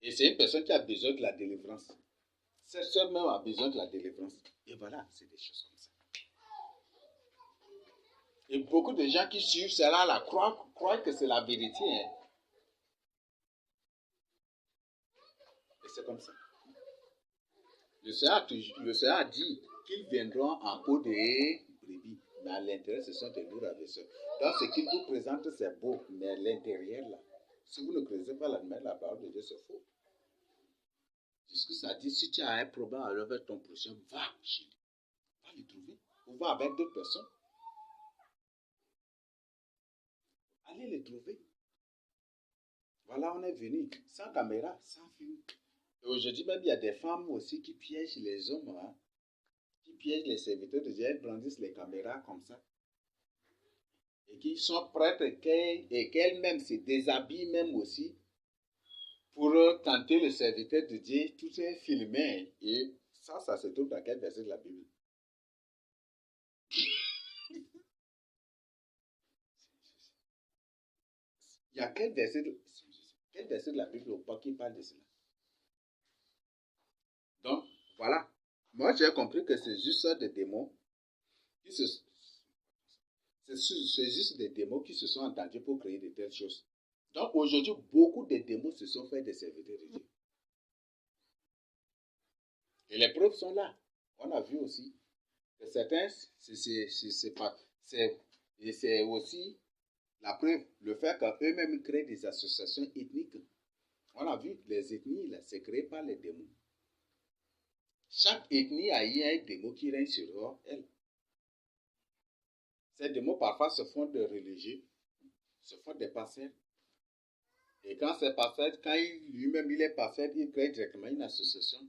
Et c'est une personne qui a besoin de la délivrance. Cette sœur même a besoin de la délivrance. Et voilà, c'est des choses comme ça. Et beaucoup de gens qui suivent cela, la croient que c'est la vérité. Hein. Et c'est comme ça. Le Seigneur a dit qu'ils viendront en peau de brebis. Mais à l'intérieur, ce sont des lourds ravisseurs. Donc, ce qu'il vous présente, c'est beau. Mais à l'intérieur, là, si vous ne creusez pas la parole de Dieu, c'est faux. Puisque ça dit, si tu as un problème avec ton prochain, va chez lui. Va le trouver. Ou va avec d'autres personnes. Allez les trouver. Voilà, on est venu sans caméra, sans film. Et aujourd'hui même, il y a des femmes aussi qui piègent les hommes, hein, qui piègent les serviteurs de Dieu, elles brandissent les caméras comme ça. Et qui sont prêtes et qu'elles-mêmes se déshabillent même aussi pour tenter le serviteur de Dieu. Tout est filmé. Et ça se trouve dans quel verset de la Bible? Il y a quel verset de la Bible ou pas qui parle de cela? Donc, voilà. Moi, j'ai compris que c'est juste des démons c'est juste des démons qui se sont entendus pour créer de telles choses. Donc, aujourd'hui, beaucoup de démons se sont fait des serviteurs de Dieu. Et les preuves sont là. On a vu aussi que certains, c'est aussi la preuve, le fait qu'eux-mêmes créent des associations ethniques. On a vu, les ethnies, là, c'est créé par les démons. Chaque ethnie a eu un démon qui règne sur elle. Ces démons, parfois, se font de religieux, se font des pasteurs. Et quand c'est parfait, quand lui-même il est parfait, il crée directement une association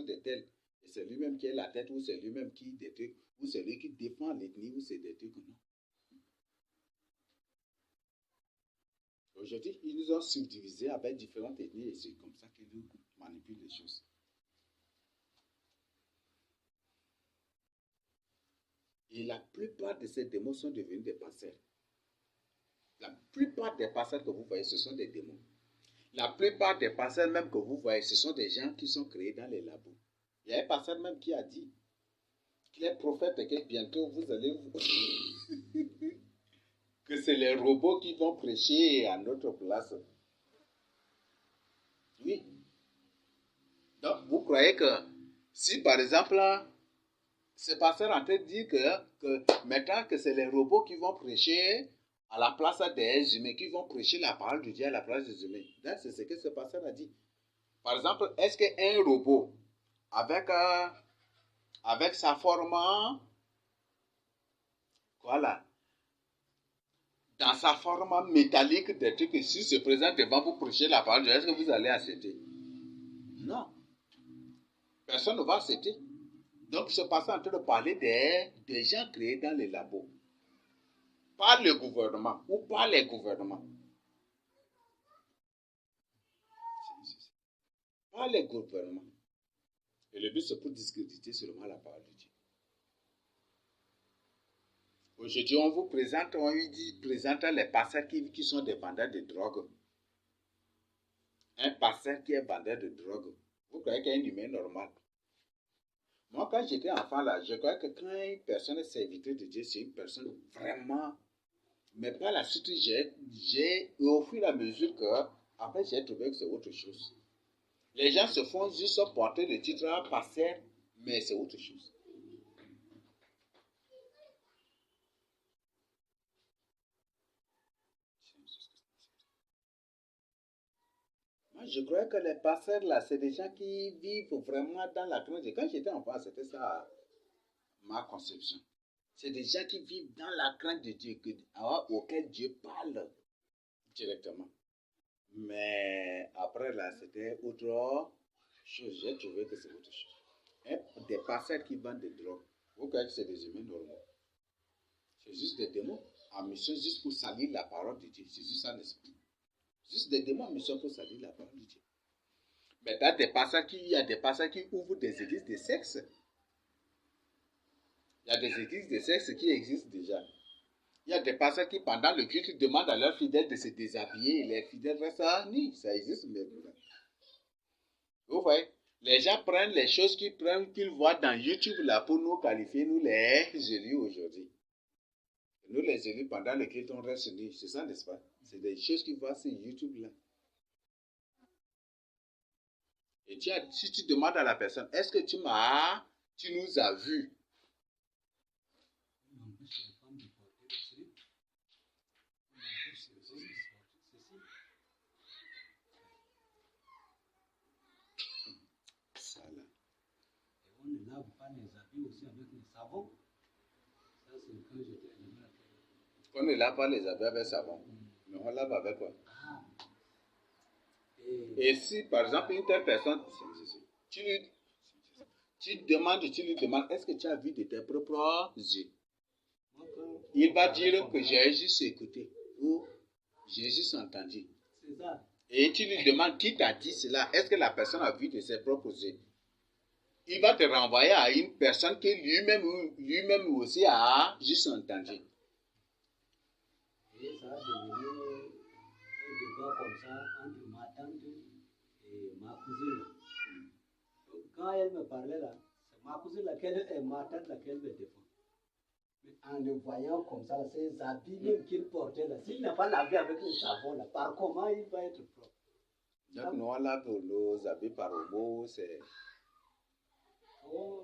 de tels. Et c'est lui-même qui est la tête, ou c'est lui-même qui des trucs, ou c'est lui qui défend l'ethnie, ou c'est des trucs comme ça. Aujourd'hui, ils nous ont subdivisés avec différentes ethnies et c'est comme ça qu'ils nous manipulent les choses. Et la plupart de ces démons sont devenus des pasteurs. La plupart des pasteurs que vous voyez, ce sont des démons. La plupart des pasteurs même que vous voyez, ce sont des gens qui sont créés dans les labos. Il y a un pasteur même qui a dit qu'il est prophète et que bientôt vous allez que c'est les robots qui vont prêcher à notre place. Oui. Donc, vous croyez que si par exemple, ce pasteur est en train de dire que maintenant que c'est les robots qui vont prêcher à la place des humains, qui vont prêcher la parole de Dieu à la place des humains. Donc, c'est ce que ce pasteur a dit. Par exemple, est-ce qu'un robot, avec sa forme, voilà, dans sa forme métallique des trucs, s'il se présente devant vous prêcher la parole de Dieu, est-ce que vous allez accepter? Non. Personne ne va accepter. Donc, ce pasteur est en train de parler des gens créés dans les labos. Par le gouvernement ou par les gouvernements. Par les gouvernements. Et le but, c'est pour discréditer seulement la parole de Dieu. Aujourd'hui, on vous présente, les pasteurs qui sont des vendeurs de drogue. Un pasteur qui est vendeur de drogue. Vous croyez qu'il y a un humain normal? Moi, quand j'étais enfant, là, je croyais que quand une personne est serviteur de Dieu, c'est une personne vraiment... Mais par la suite, au fur et à mesure que, après, j'ai trouvé que c'est autre chose. Les gens se font juste porter le titre à pasteur, mais c'est autre chose. Moi, je croyais que les pasteurs, là, c'est des gens qui vivent vraiment dans la crainte. Quand j'étais enfant, c'était ça, ma conception. C'est des gens qui vivent dans la crainte de Dieu, auquel Dieu parle directement. Mais après, là, c'était autre chose. J'ai trouvé que c'est autre chose. Et des pasteurs qui vendent des drogues, vous croyez que c'est des humains normaux? C'est juste des démons en mission juste pour salir la parole de Dieu. C'est juste ça, n'est-ce pas? Juste des démons en mission pour salir la parole de Dieu. Mais il y a des pasteurs qui ouvrent des églises de sexe. Il y a des églises de sexe qui existent déjà. Il y a des pasteurs qui, pendant le culte, demandent à leurs fidèles de se déshabiller et les fidèles restent nus. Ça existe maintenant. Vous voyez, les gens prennent les choses qu'ils voient dans YouTube là pour nous qualifier, nous les élus aujourd'hui. Nous les élus, pendant le culte, on reste nus. C'est ça, n'est-ce pas? C'est des choses qu'ils voient sur YouTube là. Et si tu demandes à la personne, est-ce que tu nous as vus? Ça là. Et on ne lave pas les habits aussi avec le savon. Ça, c'est quand j'étais animal. On ne lave pas les habits avec savon. Mais on lave avec quoi? Et si, par exemple, une telle personne, tu lui demandes, est-ce que tu as vu de tes propres yeux? Il va dire que j'ai juste écouté ou j'ai juste entendu. C'est ça. Et tu lui demandes qui t'a dit cela. Est-ce que la personne a vu de ses propres yeux? Il va te renvoyer à une personne qui lui-même aussi a juste entendu. Et ça a devenu un débat comme ça entre ma tante et ma cousine. Donc, quand elle me parlait là, c'est ma cousine et ma tante laquelle me défend. Mais en le voyant comme ça, ces habits même qu'il portait là, s'il n'a pas lavé avec le savon là, par comment il va être propre? Donc nous on lave nos habits par homo, c'est... On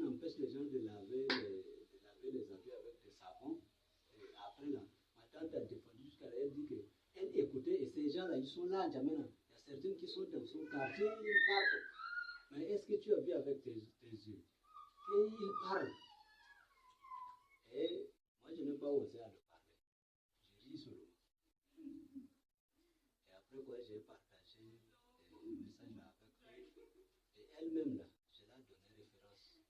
empêche les gens de laver les habits avec des savons. Et après là, ma tante a défendu jusqu'à là, elle dit qu'elle écoutait et ces gens-là, ils sont là, jamais là. Il y a certains qui sont dans son quartier, ils parlent. Mais est-ce que tu as vu avec tes yeux qu'ils parlent? Et moi, je n'ai pas osé à le parler. J'ai ri seulement. Et après quoi, j'ai partagé le message là avec elle. Et elle-même là, je l'ai donné référence. Je l'ai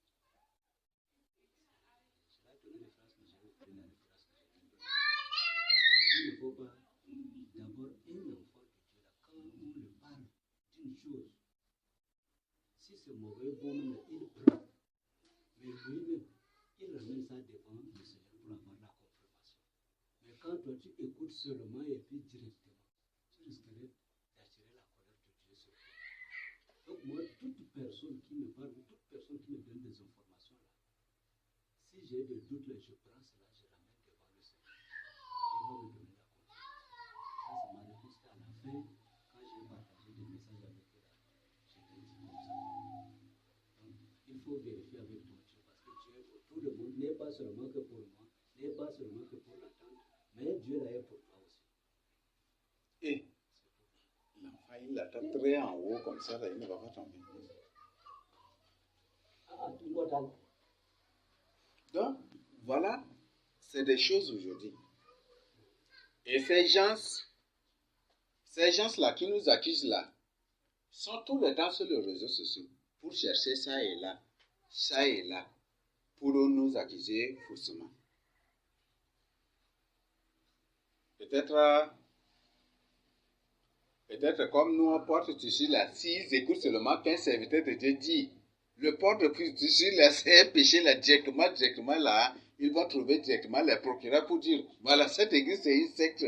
donné référence, mais j'ai oublié la référence que j'ai donnée. Il ne faut pas, d'abord, un enfant de Dieu là, quand on lui parle d'une chose, si c'est mauvais, bon, il prend. Mais lui-même, il ramène ça devant le Seigneur pour avoir la confirmation. Mais quand toi tu écoutes seulement et puis directement, tu risquerais d'attirer la colère de Dieu sur toi. Donc moi, toute personne qui me parle, toute personne qui me donne des informations là, si j'ai des doutes là, je prends cela, je ramène devant le Seigneur. Il va me donner la confirmation. Ça, c'est ma réponse à la fin, quand j'ai partagé des messages avec eux là, je l'ai dit comme ça. Donc, il faut vérifier avec ton Dieu parce que Dieu est pour tout le monde, n'est pas seulement que pour moi, n'est pas seulement que pour la tante, mais Dieu là est pour toi aussi. Et l'enfant, il attend très en haut comme ça, là, il ne va pas tomber. Donc, voilà, c'est des choses aujourd'hui. Et ces gens-là qui nous accusent là, sont tout le temps sur les réseaux sociaux pour chercher ça et là, pour nous accuser faussement. Peut-être comme nous on porte tissu là, s'ils écoutent seulement qu'un serviteur de Dieu dit, le port de tissu là, c'est un péché là, directement là, ils vont trouver directement les procureurs pour dire, voilà, cette église c'est une secte.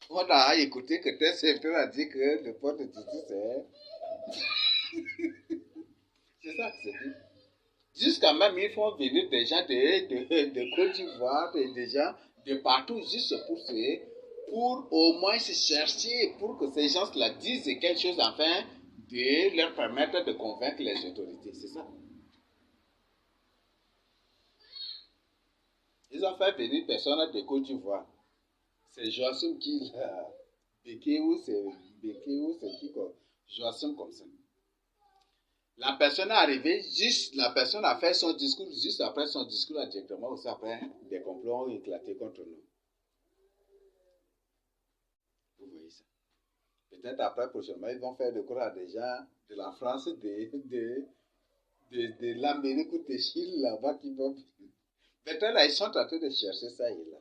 On a écouté que tel serviteur a dit que le port de tissu c'est... C'est ça que c'est dit. Jusqu'à même, ils font venir des gens de Côte d'Ivoire, des gens de partout, juste pour au moins se chercher, pour que ces gens-là disent quelque chose, afin de leur permettre de convaincre les autorités. C'est ça. Ils ont fait venir personne de Côte d'Ivoire. C'est Joachim qui l'a... Békéou, c'est qui quoi? Je assume comme ça. La personne est arrivée, juste la personne a fait son discours, juste après son discours, directement aussi après, des complots ont éclaté contre nous. Vous voyez ça. Peut-être après, prochainement, ils vont faire des cours à des gens de la France, de l'Amérique ou de Chine, là-bas, qui vont... Peut-être là, ils sont en train de chercher ça et là.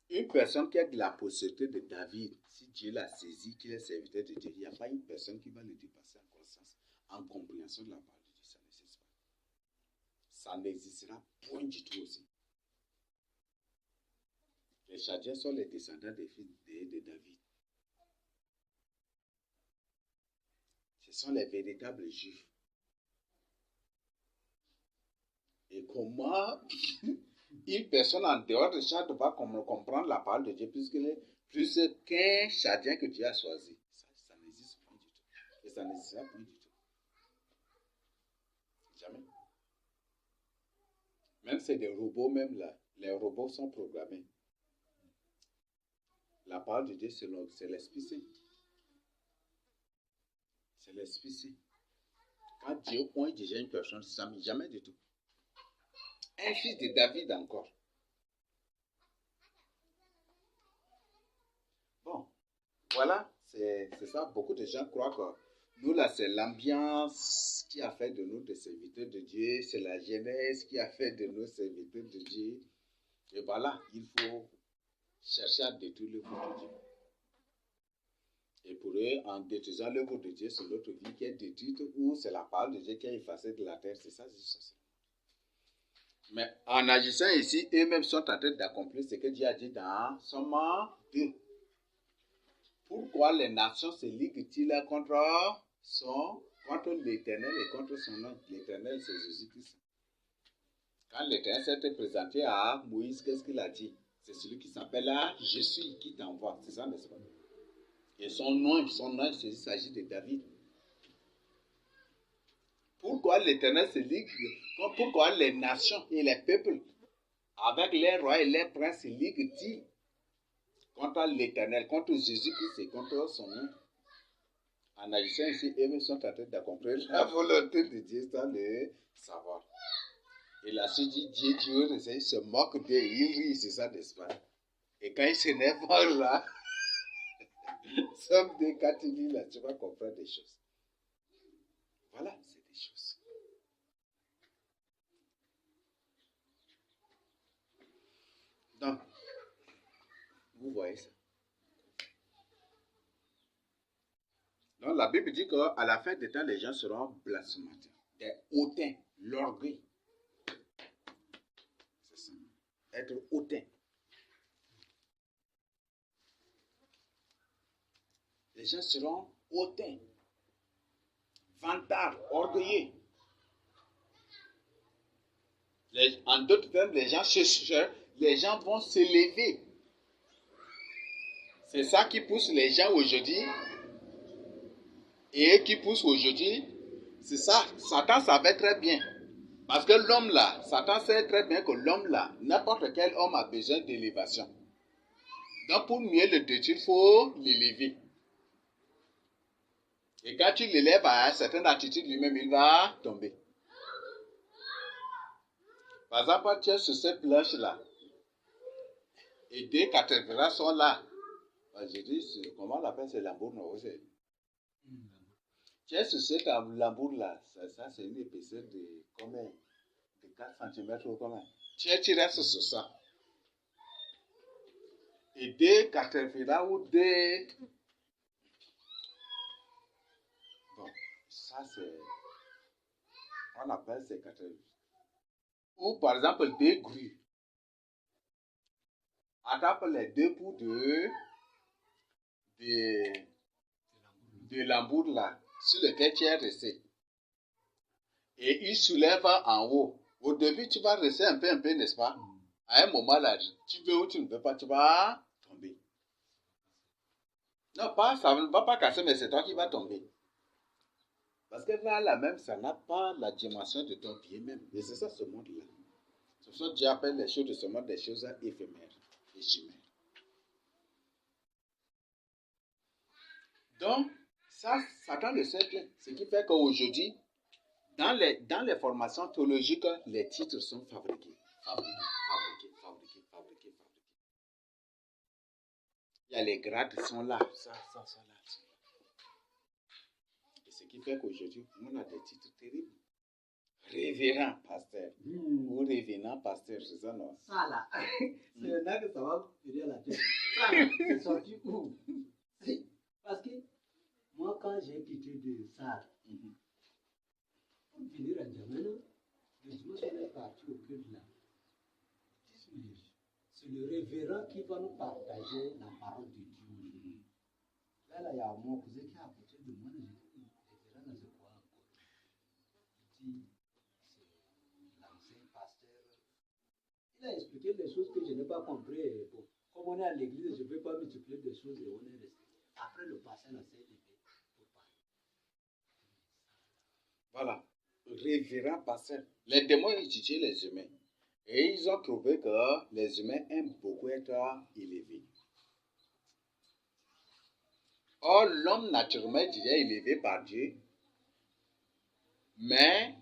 Une personne qui a de la possibilité de David, si Dieu l'a saisi, qu'il est serviteur de Dieu, il n'y a pas une personne qui va le dépasser en conscience, en compréhension de la parole de Dieu. Ça n'existe pas. Ça n'existera point du tout aussi. Les Chadiens sont les descendants des fils de David. Ce sont les véritables juifs. Et comment une personne en dehors de Chad va comprendre la parole de Dieu plus qu'un Chadien que Dieu a choisi? Ça n'existe pas du tout. Et ça n'existera pas du tout. Jamais. Même c'est des robots, même là. Les robots sont programmés. La parole de Dieu, c'est l'Esprit Saint. C'est l'Esprit Saint. Quand Dieu point déjà une personne, ça ne jamais du tout. Un fils de David encore. Bon, voilà, c'est ça. Beaucoup de gens croient que nous, là, c'est l'ambiance qui a fait de nous des serviteurs de Dieu. C'est la jeunesse qui a fait de nous serviteurs de Dieu. Et voilà, il faut chercher à détruire l'œuvre de Dieu. Et pour eux, en détruisant l'œuvre de Dieu, c'est notre vie qui est détruite ou c'est la parole de Dieu qui est effacée de la terre. C'est ça, c'est ça. Mais en agissant ici, eux-mêmes sont en train d'accomplir ce que Dieu a dit dans Somme 2. Pourquoi les nations se liguent-ils contre l'Éternel et contre son nom? L'Éternel, c'est Jésus-Christ. Quand l'Éternel s'est présenté à Moïse, qu'est-ce qu'il a dit? C'est celui qui s'appelle là, je suis qui t'envoie. C'est ça, n'est-ce pas? Et son nom, il s'agit de David. Pourquoi l'Éternel se ligue? Pourquoi les nations et les peuples, avec les rois et les princes, se liguent-ils contre l'Éternel, contre Jésus-Christ et contre son nom? En agissant ici, eux sont en train d'accomplir la volonté de Dieu sans le savoir. Et la suite dit, Dieu il se moque d'eux, il rit, c'est ça, n'est-ce pas? Et quand il s'énerve là, Somme 2, quand il lit là, tu vas comprendre des choses. Voilà, c'est des choses. Donc, vous voyez ça. Donc, la Bible dit qu'à la fin des temps, les gens seront blasphémateurs, des hautains, l'orgueil. C'est ça. Être hautain. Les gens seront hautains, vantards, orgueilleux. En d'autres termes, les gens vont s'élever. C'est ça qui pousse les gens aujourd'hui. Et qui pousse aujourd'hui, c'est ça. Satan savait très bien. Parce que l'homme là, Satan sait très bien que l'homme là, n'importe quel homme a besoin d'élévation. Donc pour mieux le détruire, il faut l'élever. Et quand tu l'élèves à une certaine attitude, lui-même, il va tomber. Par exemple, tu es sur cette planche-là. Et deux caterpillars sont là. Je dis, comment on appelle, c'est lambour, non? Tu es sur cette lambour-là. Ça, c'est une épaisseur de combien? De 4 cm ou combien? Tu restes sur ça. Et deux caterpillars ou deux... Bon, ça c'est... On appelle ces caterpillars. Ou par exemple, deux grues. Attrape les deux bouts de lambour là, sur lequel tu es resté. Et il soulève en haut. Au début, tu vas rester un peu, n'est-ce pas? À un moment là, tu veux ou tu ne veux pas, tu vas tomber. Non, ça ne va pas casser, mais c'est toi qui vas tomber. Parce que là même, ça n'a pas la dimension de ton pied même. Et c'est ça ce monde-là. C'est pour ça que Dieu appelle les choses de ce monde des choses éphémères et chimères. Donc, ça, Satan le sait bien. Ce qui fait qu'aujourd'hui, dans les formations théologiques, les titres sont fabriqués. Il y a les grades qui sont là. Ça, sont là. Et ce qui fait qu'aujourd'hui, on a des titres terribles. Révérend pasteur. Ou révérend pasteur, c'est ça, non? Ça là, c'est là que ça va venir la tête. Ça là, c'est sorti où? Parce que moi, quand j'ai quitté de Sarre, pour venir à Djamena, le dimanche, on est parti au culte là. C'est le révérend qui va nous partager la parole de Dieu. Là, il y a mon cousin qui est à côté de moi. J'ai dit, révérend, là, c'est quoi encore? Il dit, c'est l'ancien pasteur. Il a expliqué des choses que je n'ai pas compris. Bon, comme on est à l'église, je ne peux pas multiplier des choses et on est resté. Après, le pasteur a fait pour parler. Voilà. Révérend pasteur. Les démons étudiaient les humains. Et ils ont trouvé que les humains aiment beaucoup être élevés. Or, l'homme naturellement est déjà élevé par Dieu. Mais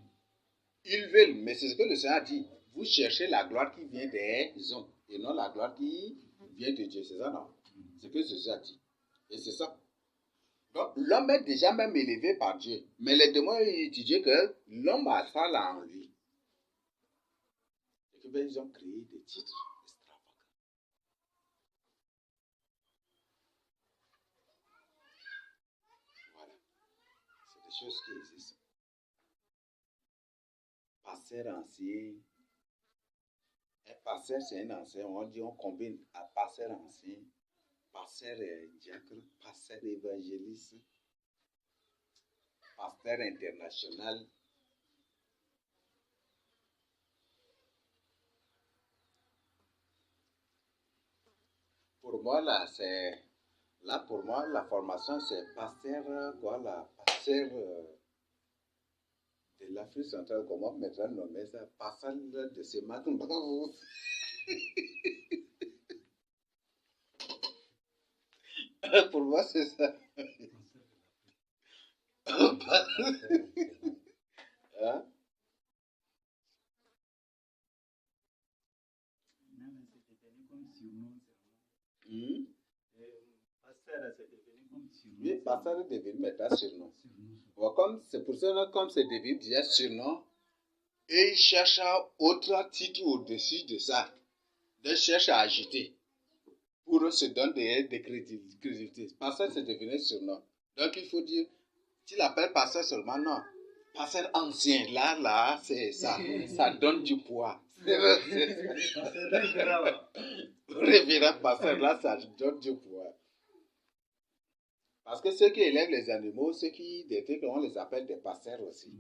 ils veulent. Mais c'est ce que le Seigneur a dit. Vous cherchez la gloire qui vient des hommes et non la gloire qui vient de Dieu. C'est ça, non? C'est ce que Jésus a dit. Et c'est ça. Donc, l'homme est déjà même élevé par Dieu. Mais les démons ont étudié que l'homme a ça là en lui. Et que ils ont créé des titres extravagants. Voilà. C'est des choses qui existent. Pasteur ancien. Un pasteur, c'est un ancien. On dit, on combine à pasteur ancien, pasteur diacre, pasteur évangéliste, pasteur international. Pour moi, là, pour moi, la formation, c'est pasteur, voilà, pasteur de l'Afrique centrale, comment maintenant nommer ça, pasteur de ce matin, bravo. Pour moi, c'est ça. Hein? Oui, pasteur est devenu maintenant surnom. C'est pour ça que comme c'est devenu déjà surnom, et il cherche autre titre au-dessus de ça. Il cherche à ajouter pour se donner des crédibilités. Pasteur, c'est devenu surnom. Donc il faut dire, tu l'appelles pasteur seulement, non. Pasteur ancien, là, c'est ça. Ça donne du poids. Révérend pasteur, là, ça donne du poids. Parce que ceux qui élèvent les animaux, ceux qui détruisent, on les appelle des pasteurs aussi.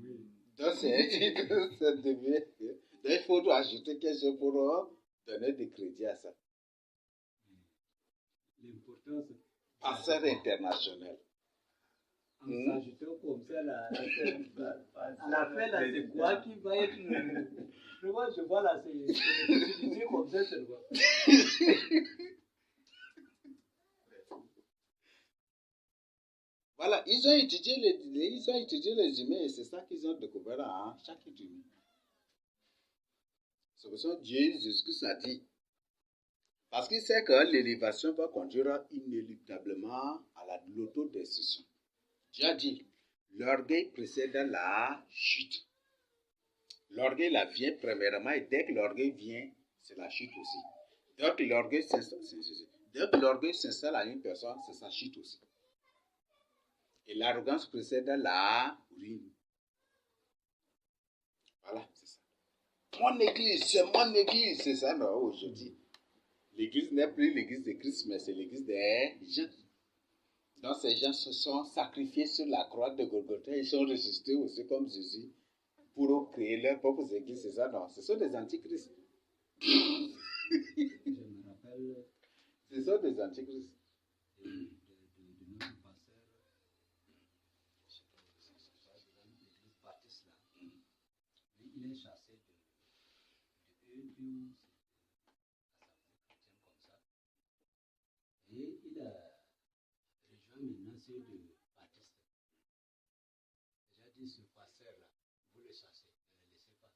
Donc, donc il faut ajouter quelque chose pour donner des crédits à ça. L'important, c'est pasteur international. En s'ajoutant comme ça, à la fin, là, c'est quoi qui va être Moi, je vois là, c'est des possibilités comme ça, c'est quoi. Voilà, ils ont étudié les humains et c'est ça qu'ils ont découvert à chaque humain. C'est pour ça que Jésus a dit. Parce qu'il sait que l'élévation va conduire inéluctablement à l'autodestruction. Dieu a dit, l'orgueil précède la chute. L'orgueil là vient premièrement et dès que l'orgueil vient, c'est la chute aussi. Dès que l'orgueil s'installe à une personne, c'est sa chute aussi. Et l'arrogance précède la ruine. Voilà, c'est ça. Mon église, c'est ça, non, aujourd'hui. L'église n'est plus l'église de Christ, mais c'est l'église des gens. Donc ces gens se sont sacrifiés sur la croix de Golgotha, ils sont ressuscités aussi comme Jésus pour créer leur propre église, c'est ça, non? Ce sont des antichrists. Je me rappelle. Ce sont des antichrists. De notre pasteur, l'église baptiste là, il est chassé de l'assemblée chrétienne comme ça. Et il a rejoint maintenant ceux de dit ce pasteur-là, vous le chassez, ne le laissez pas.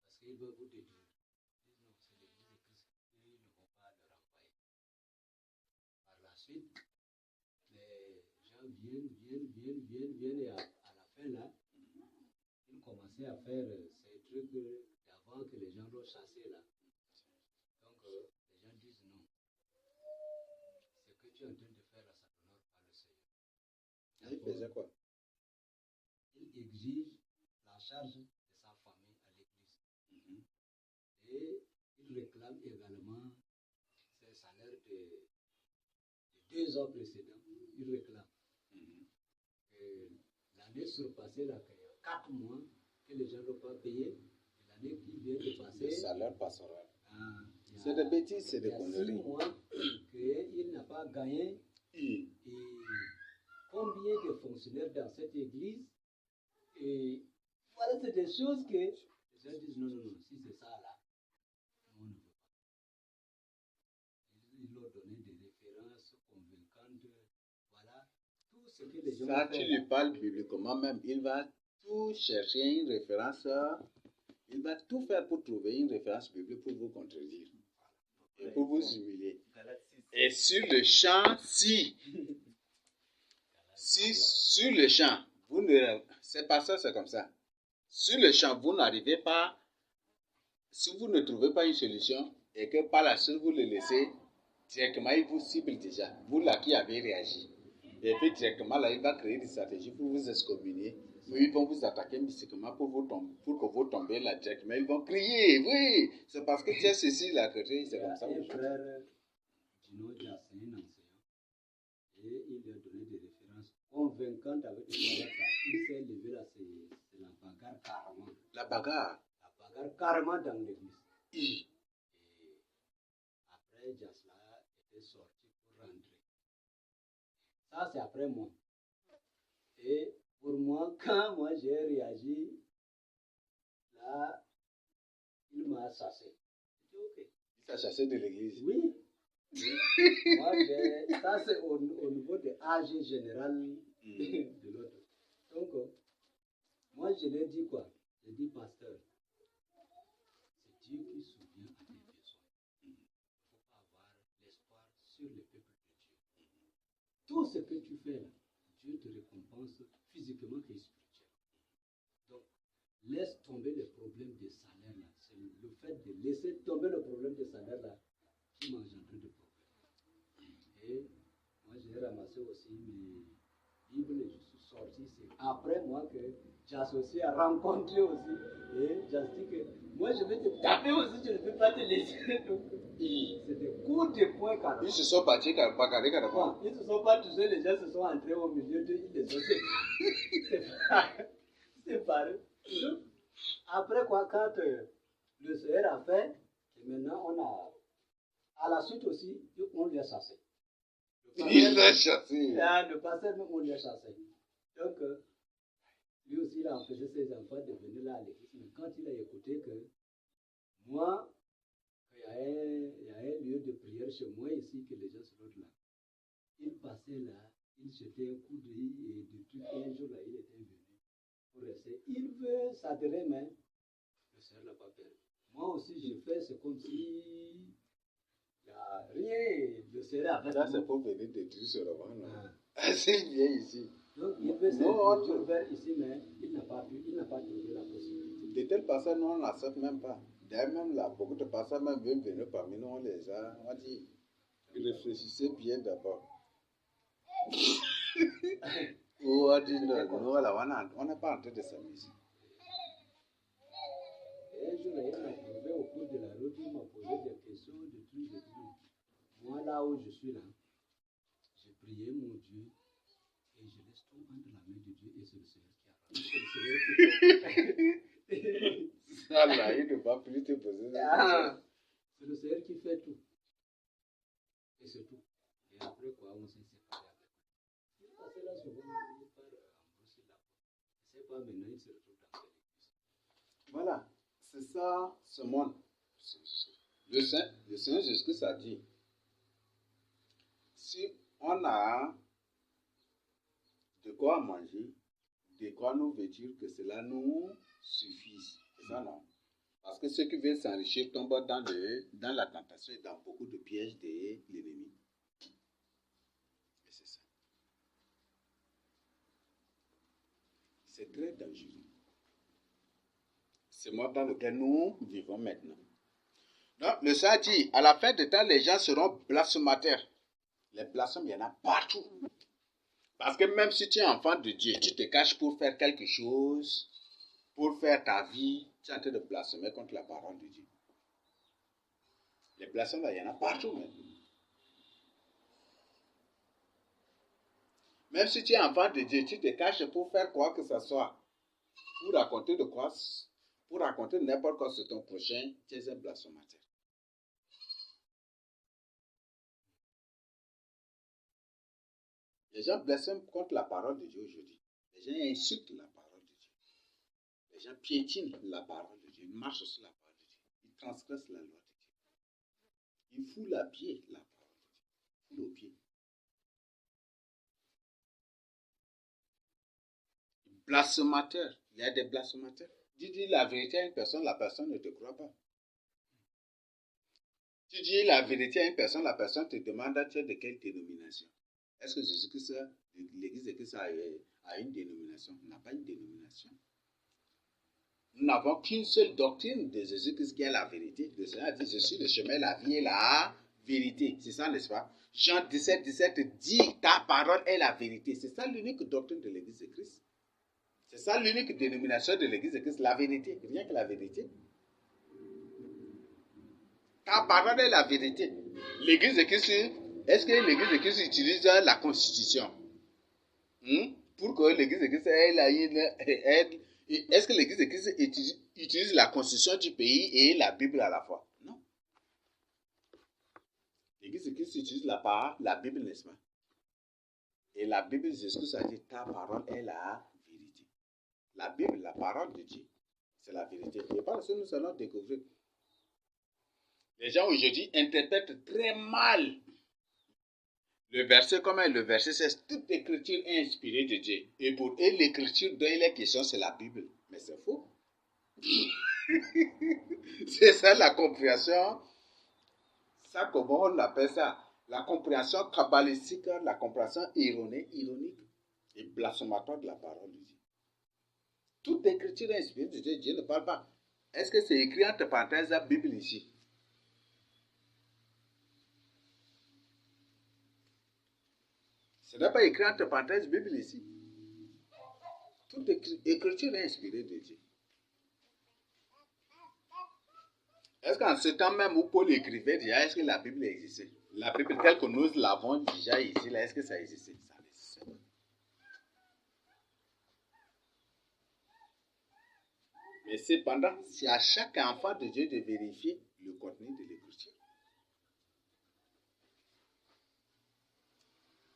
Parce qu'il veut vous détruire. Ils disent non, c'est l'église de Christ. Ils ne vont pas le renvoyer. Par la suite, les gens viennent, et à la fin là, ils commençaient à faire ces trucs d'avant que les gens l'ont chassé là. Donc, les gens disent non. Ce que tu es en train de faire là, ça n'honore pas le Seigneur. Il faisait quoi? Il exige la charge de sa famille à l'église. Et il réclame également ses salaires de 2 ans précédents. Il réclame. L'année surpassée, là, il y a 4 mois que les gens n'ont pas payé. L'année qui vient de passer. Le salaire pastoral. C'est C'est des bêtises, c'est des conneries. Il y a 6 mois qu'il n'a pas gagné. Et combien de fonctionnaires dans cette église? Et voilà, c'est des choses que les gens disent non, si c'est ça là, on ne veut pas. Ils leur donné des références convaincantes. Voilà, tout ce que les gens Ça, ont tu fait, lui parles bibliquement même. Il va tout chercher une référence. Il va tout faire pour trouver une référence biblique pour vous contredire. Et pour vous humilier. Et sur le champ, si sur le champ, vous ne, c'est pas ça, c'est comme ça. Sur le champ, vous n'arrivez pas, si vous ne trouvez pas une solution, et que par la suite vous le laissez, directement il vous cible déjà. Vous là qui avez réagi. Et puis directement là, il va créer des stratégies pour vous excommunier. Oui, ils vont vous attaquer mystiquement pour que vous tombiez là directement. Ils vont crier, oui, c'est parce que tu as ceci là que c'est comme ça. un frère Gino Dia, c'est un enseignant. Et il lui a donné des références convaincantes avec des paroles. Il s'est levé là, c'est la bagarre carrément. La bagarre. La bagarre carrément dans l'église. Et après, Jasla était sorti pour rentrer. Ça, c'est après moi. Et pour moi, quand moi j'ai réagi, là, il m'a chassé. J'ai dit ok. Il t'a chassé de l'église. Oui. Moi, ça c'est au niveau de AG général de l'autre. Donc, moi je lui ai dit quoi? J'ai dit, pasteur, c'est Dieu qui souvient à tes besoins. Il ne faut pas avoir l'espoir sur le peuple de Dieu. Tout ce que tu fais là, Dieu te récompense physiquement et spirituellement. Donc, laisse tomber le problème de salaire là. C'est le fait de laisser tomber le problème de salaire là qui m'engendre de problèmes. Et moi, j'ai ramassé aussi mes Bibles et je suis sorti. C'est après moi que j'ai associé à rencontrer aussi. Et j'ai dit que moi, je vais te taper aussi, je ne peux pas te laisser. Donc, c'est des coups de poing carrément. Ils se sont battus bagarrés carrément. Ils ne se sont pas touchés, les gens se sont entrés au milieu d'eux, ils les ont séparés. Donc, après quoi, quand le Seigneur a fait, et maintenant on a. À la suite aussi, on lui a chassé. Il l'a chassé. Le pasteur même, on lui a chassé. Donc, lui aussi, il a empêché ses enfants de venir là à l'église. Mais quand il a écouté que moi, il y a un lieu de prière chez moi ici, que les gens se rendent là. Il passait là, il jetait un coup d'œil et de trucs. Et un jour là, il était venu pour rester. Il veut s'adhérer, mais le Seigneur n'a pas permis. Moi aussi, j'ai fait, c'est comme si. Il n'y a rien de serré avec Ça, nous. c'est pour venir détruire ce roman. C'est bien ici. Donc, il veut se faire ici, mais il n'a pas trouvé la possibilité. De telles personnes, nous, on n'accepte même pas. D'ailleurs, même là, beaucoup de personnes même veulent venir parmi nous, on les a. On dit, réfléchissez bien d'abord. Ou on dit, non, nous, là, on n'est pas en train de s'amuser. Et un jour, il m'a trouvé au cours de la route, il m'a posé des questions, des trucs. Moi, là où je suis là, j'ai prié mon Dieu et je laisse tout entre la main de Dieu et c'est le Seigneur qui arrange. Ça, là, il ne va plus te poser des questions. C'est le Seigneur qui fait tout. Et c'est tout. Et après quoi, on s'est séparés avec lui. Il est passé là souvent, il part en Bruxelles là. Je ne sais pas, maintenant il se retrouve dans cette église. Voilà, c'est ça, ce monde. Le Seigneur Jésus-Christ a dit, si on a de quoi manger, de quoi nous vêtir, que cela nous suffise. C'est ça, non? Parce que ceux qui veulent s'enrichir tombent dans la tentation et dans beaucoup de pièges de l'ennemi. Et c'est ça. C'est très dangereux. C'est le monde dans lequel nous vivons maintenant. Donc, le Seigneur dit, à la fin de temps, les gens seront blasphémateurs. Les blasphèmes, il y en a partout. Parce que même si tu es enfant de Dieu, tu te caches pour faire quelque chose, pour faire ta vie, tu es en train de blasphémer contre la parole de Dieu. Les blasphèmes, il y en a partout maintenant. Même si tu es enfant de Dieu, tu te caches pour faire quoi que ce soit, pour raconter de quoi, pour raconter n'importe quoi sur ton prochain, tu es un blasphémateur. Les gens blasphèment contre la parole de Dieu aujourd'hui. Les gens insultent la parole de Dieu. Les gens piétinent la parole de Dieu. Ils marchent sur la parole de Dieu. Ils transgressent la loi de Dieu. Ils foulent à pied la parole de Dieu. Ils foulent aux pieds. Blasphémateur. Il y a des blasphémateurs. Dis la vérité à une personne, la personne ne te croit pas. Tu dis la vérité à une personne, la personne te demande tu es de quelle dénomination. Est-ce que Jésus-Christ, l'Église de Christ a une dénomination? On n'a pas une dénomination. Nous n'avons qu'une seule doctrine de Jésus-Christ qui est la vérité. Le Seigneur dit, je suis le chemin, la vie et la vérité. C'est ça, n'est-ce pas? Jean 17, 17 dit, ta parole est la vérité. C'est ça l'unique doctrine de l'Église de Christ. C'est ça l'unique dénomination de l'Église de Christ, la vérité. Rien que la vérité. Ta parole est la vérité. L'Église de Christ, est-ce que l'Église de Christ utilise la Constitution pour que l'Église de Christ est-ce que l'Église de Christ utilise la Constitution du pays et la Bible à la fois? Non. L'Église de Christ utilise la Bible, n'est-ce pas? Et la Bible, Jésus a dit, ta parole est la vérité. La Bible, la parole de Dieu, c'est la vérité. Et par ça, nous allons découvrir. Les gens aujourd'hui interprètent très mal le verset comme le verset 16. Toute l'écriture est inspirée de Dieu. Et pour eux, l'écriture dont il est question, c'est la Bible. Mais c'est faux. C'est ça la compréhension. Ça, comment on appelle ça? La compréhension kabbalistique, la compréhension ironique et blasphématoire de la parole de Dieu. Toute l'écriture est inspirée de Dieu. Dieu ne parle pas. Est-ce que c'est écrit entre parenthèses la Bible ici? Ce n'est pas écrit entre parenthèses Bible ici. Toute écriture est inspirée de Dieu. Est-ce qu'en ce temps même où Paul écrivait déjà, est-ce que la Bible existait? La Bible telle que nous l'avons déjà ici, là, est-ce que ça existait? Ça n'existait pas. Mais cependant, c'est à chaque enfant de Dieu de vérifier le contenu de l'écriture.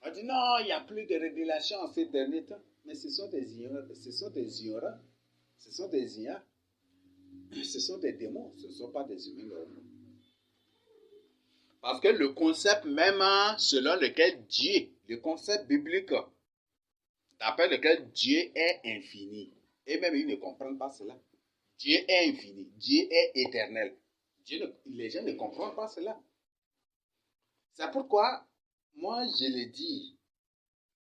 On dit non, il n'y a plus de révélation en ces derniers temps. Mais ce sont des ignorants. Ce sont des ignorants. Ce sont des ignorants. Ce sont des démons. Ce ne sont pas des humains normaux. Parce que le concept même selon lequel Dieu, le concept biblique, d'après lequel Dieu est infini. Et même ils ne comprennent pas cela. Dieu est infini. Dieu est éternel. Les gens ne comprennent pas cela. C'est pourquoi moi, je le dis,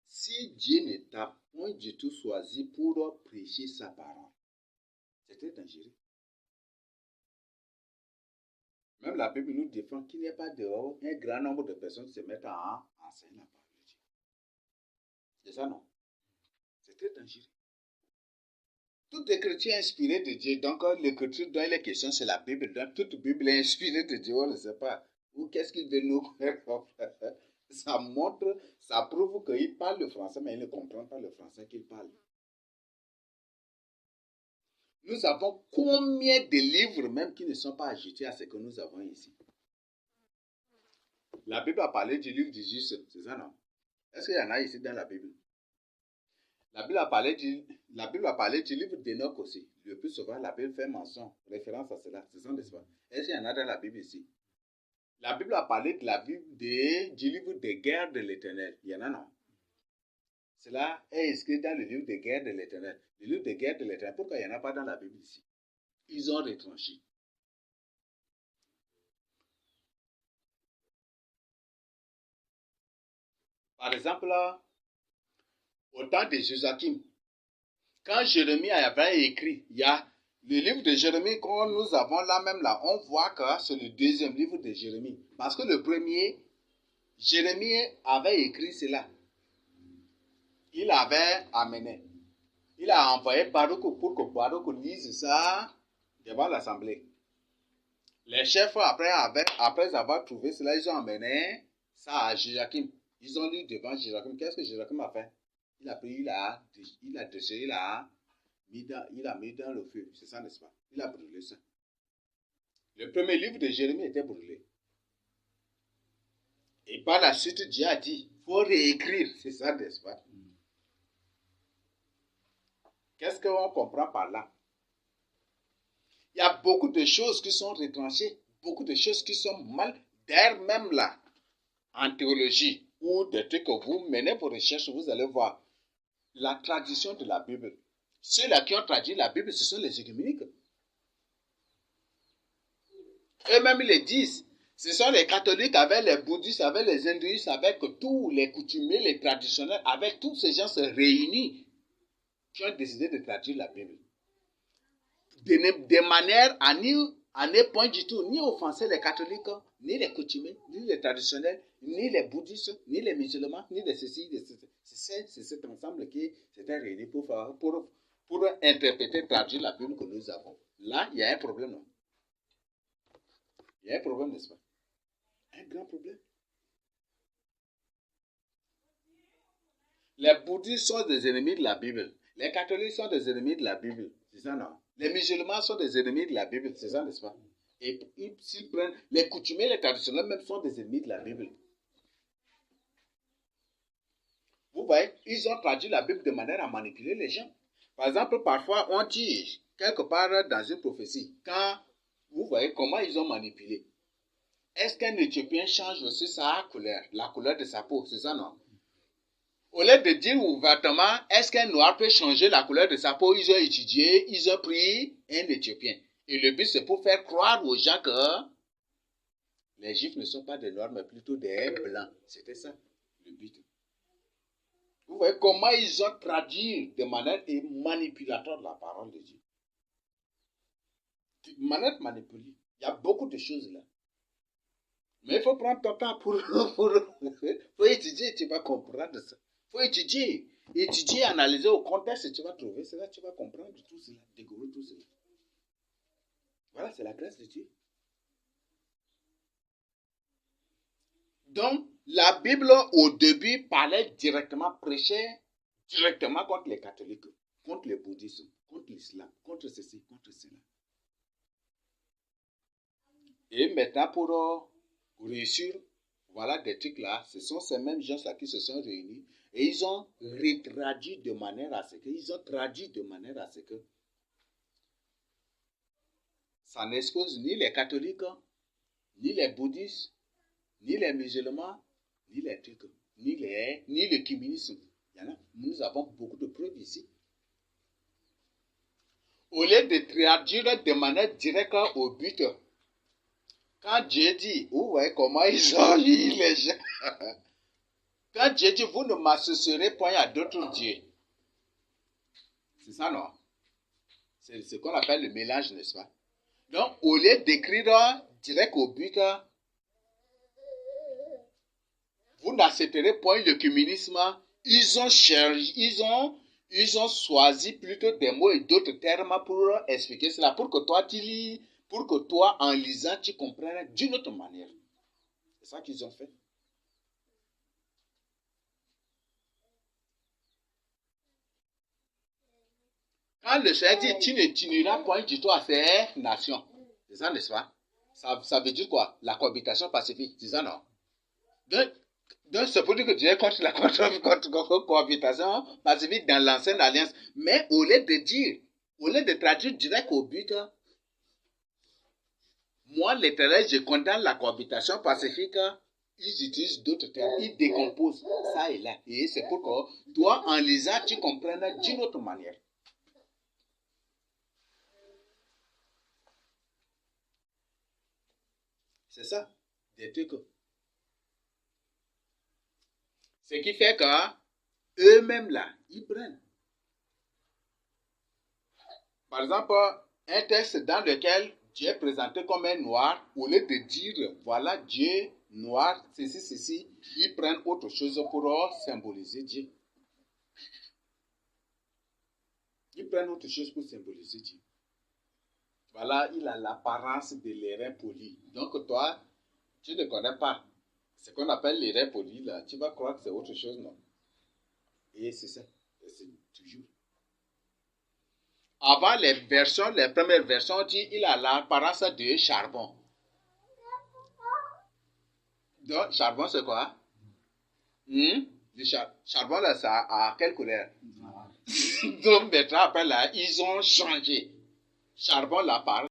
si Dieu ne t'a point du tout choisi pour prêcher sa parole, c'est très dangereux. Même la Bible nous défend qu'il n'y ait pas un grand nombre de personnes qui se mettent à enseigner la parole de Dieu. C'est ça, non? C'est très dangereux. Toute écriture est inspirée de Dieu. Donc, l'écriture dont il est question, c'est la Bible. Donc, toute Bible est inspirée de Dieu, on ne sait pas. Ou qu'est-ce qu'il veut nous faire? Ça montre, ça prouve qu'il parle le français, mais il ne comprend pas le français qu'il parle. Nous avons combien de livres même qui ne sont pas ajoutés à ce que nous avons ici? La Bible a parlé du livre du juste, c'est ça, non? Est-ce qu'il y en a ici dans la Bible? La Bible a parlé du livre d'Enoch aussi. Le plus souvent, la Bible fait mention, référence à cela. C'est ça, n'est-ce pas? Est-ce qu'il y en a dans la Bible ici? La Bible a parlé de la Bible du livre des guerres de l'Éternel. Il y en a, non? Cela est inscrit dans le livre des guerres de l'Éternel. Le livre des guerres de l'Éternel, pourquoi il n'y en a pas dans la Bible ici? Ils ont retranché. Par exemple, au temps de Joachim, quand Jérémie avait écrit, il y a le livre de Jérémie que nous avons là même là, on voit que c'est le deuxième livre de Jérémie. Parce que le premier, Jérémie avait écrit cela. Il avait amené. Il a envoyé Baruch pour que Baruch lise ça devant l'assemblée. Les chefs, après avoir trouvé cela, ils ont amené ça à Joachim. Ils ont lu devant Joachim. Qu'est-ce que Joachim a fait? Il a pris, il a déchiré, il a mis dans le feu. C'est ça, n'est-ce pas? Il a brûlé ça. Le premier livre de Jérémie était brûlé. Et par la suite, Dieu a dit, il faut réécrire. C'est ça, n'est-ce pas? Qu'est-ce qu'on comprend par là? Il y a beaucoup de choses qui sont retranchées, beaucoup de choses qui sont mal. D'ailleurs, même là, en théologie, ou des trucs que vous menez vos recherches, vous allez voir la tradition de la Bible. Ceux-là qui ont traduit la Bible, ce sont les œcuméniques. Eux-mêmes, ils le disent. Ce sont les catholiques avec les bouddhistes, avec les hindouistes, avec tous les coutumiers, les traditionnels, avec tous ces gens se réunis qui ont décidé de traduire la Bible. De manière à ne point du tout, ni offenser les catholiques, ni les coutumiers, ni les traditionnels, ni les bouddhistes, ni les musulmans, ni les ceci, c'est cet ensemble qui s'était réuni pour interpréter, traduire la Bible que nous avons. Là, il y a un problème, non? Il y a un problème, n'est-ce pas? Un grand problème. Les bouddhistes sont des ennemis de la Bible. Les catholiques sont des ennemis de la Bible. C'est ça, non? Les musulmans sont des ennemis de la Bible. C'est ça, n'est-ce pas? Et s'ils prennent les coutumiers, les traditionnels même sont des ennemis de la Bible. Vous voyez, ils ont traduit la Bible de manière à manipuler les gens. Par exemple, parfois, on dit quelque part dans une prophétie, quand vous voyez comment ils ont manipulé. Est-ce qu'un Éthiopien change aussi sa couleur, la couleur de sa peau? C'est ça, non? Au lieu de dire ouvertement, est-ce qu'un noir peut changer la couleur de sa peau? Ils ont étudié, ils ont pris un Éthiopien. Et le but, c'est pour faire croire aux gens que les Juifs ne sont pas des noirs, mais plutôt des blancs. C'était ça, le but. Vous voyez comment ils ont traduit de manière manipulatoire la parole de Dieu. De manière manipulée. Il y a beaucoup de choses là. Mais il faut prendre ton temps pour étudier, tu vas comprendre ça. Il faut étudier, analyser au contexte et tu vas trouver cela, tu vas comprendre tout cela, découvrir tout cela. Voilà, c'est la grâce de Dieu. Donc, la Bible, au début, prêchait directement contre les catholiques, contre le bouddhisme, contre l'islam, contre ceci, contre cela. Et maintenant, pour réussir, voilà des trucs là, ce sont ces mêmes gens-là qui se sont réunis et ils ont traduit de manière à ce que ça n'expose ni les catholiques, ni les bouddhistes, ni les musulmans, ni les trucs, ni le communisme. Nous avons beaucoup de preuves ici. Au lieu de traduire de manière directe au but, quand Dieu dit, vous voyez comment ils ont eu les gens. Quand Dieu dit, vous ne m'associerez point à d'autres dieux. C'est ça, non? C'est ce qu'on appelle le mélange, n'est-ce pas? Donc, au lieu d'écrire direct au but, vous n'accepterez point le communisme. Ils ont choisi plutôt des mots et d'autres termes pour expliquer cela, pour que toi, en lisant, tu comprennes d'une autre manière. C'est ça qu'ils ont fait. Quand le Seigneur dit, tu ne t'uniras point du tout à ces nations. C'est ça, n'est-ce pas? Ça veut dire quoi? La cohabitation pacifique. C'est ça, non? Donc c'est pour dire que Dieu est contre la cohabitation pacifique dans l'ancienne alliance. Mais au lieu de traduire direct au but, moi, l'Éternel, je condamne la cohabitation pacifique. ils utilisent d'autres termes. Ils décomposent ça et là. Et c'est pour que toi, en lisant, tu comprennes d'une autre manière. C'est ça, des trucs. Ce qui fait que eux-mêmes là, ils prennent. Par exemple, un texte dans lequel Dieu est présenté comme un noir, au lieu de dire, voilà Dieu noir, ceci, ils prennent autre chose pour symboliser Dieu. Ils prennent autre chose pour symboliser Dieu. Voilà, il a l'apparence de l'airain poli. Donc toi, tu ne connais pas ce qu'on appelle l'airain poli, là. Tu vas croire que c'est autre chose, non? Et c'est ça. C'est toujours. Avant les premières versions, il a l'apparence de charbon. Donc, charbon, c'est quoi? Le charbon, là, ça a quelle couleur? Donc, maintenant, après, là, ils ont changé. Charbon, l'apparence.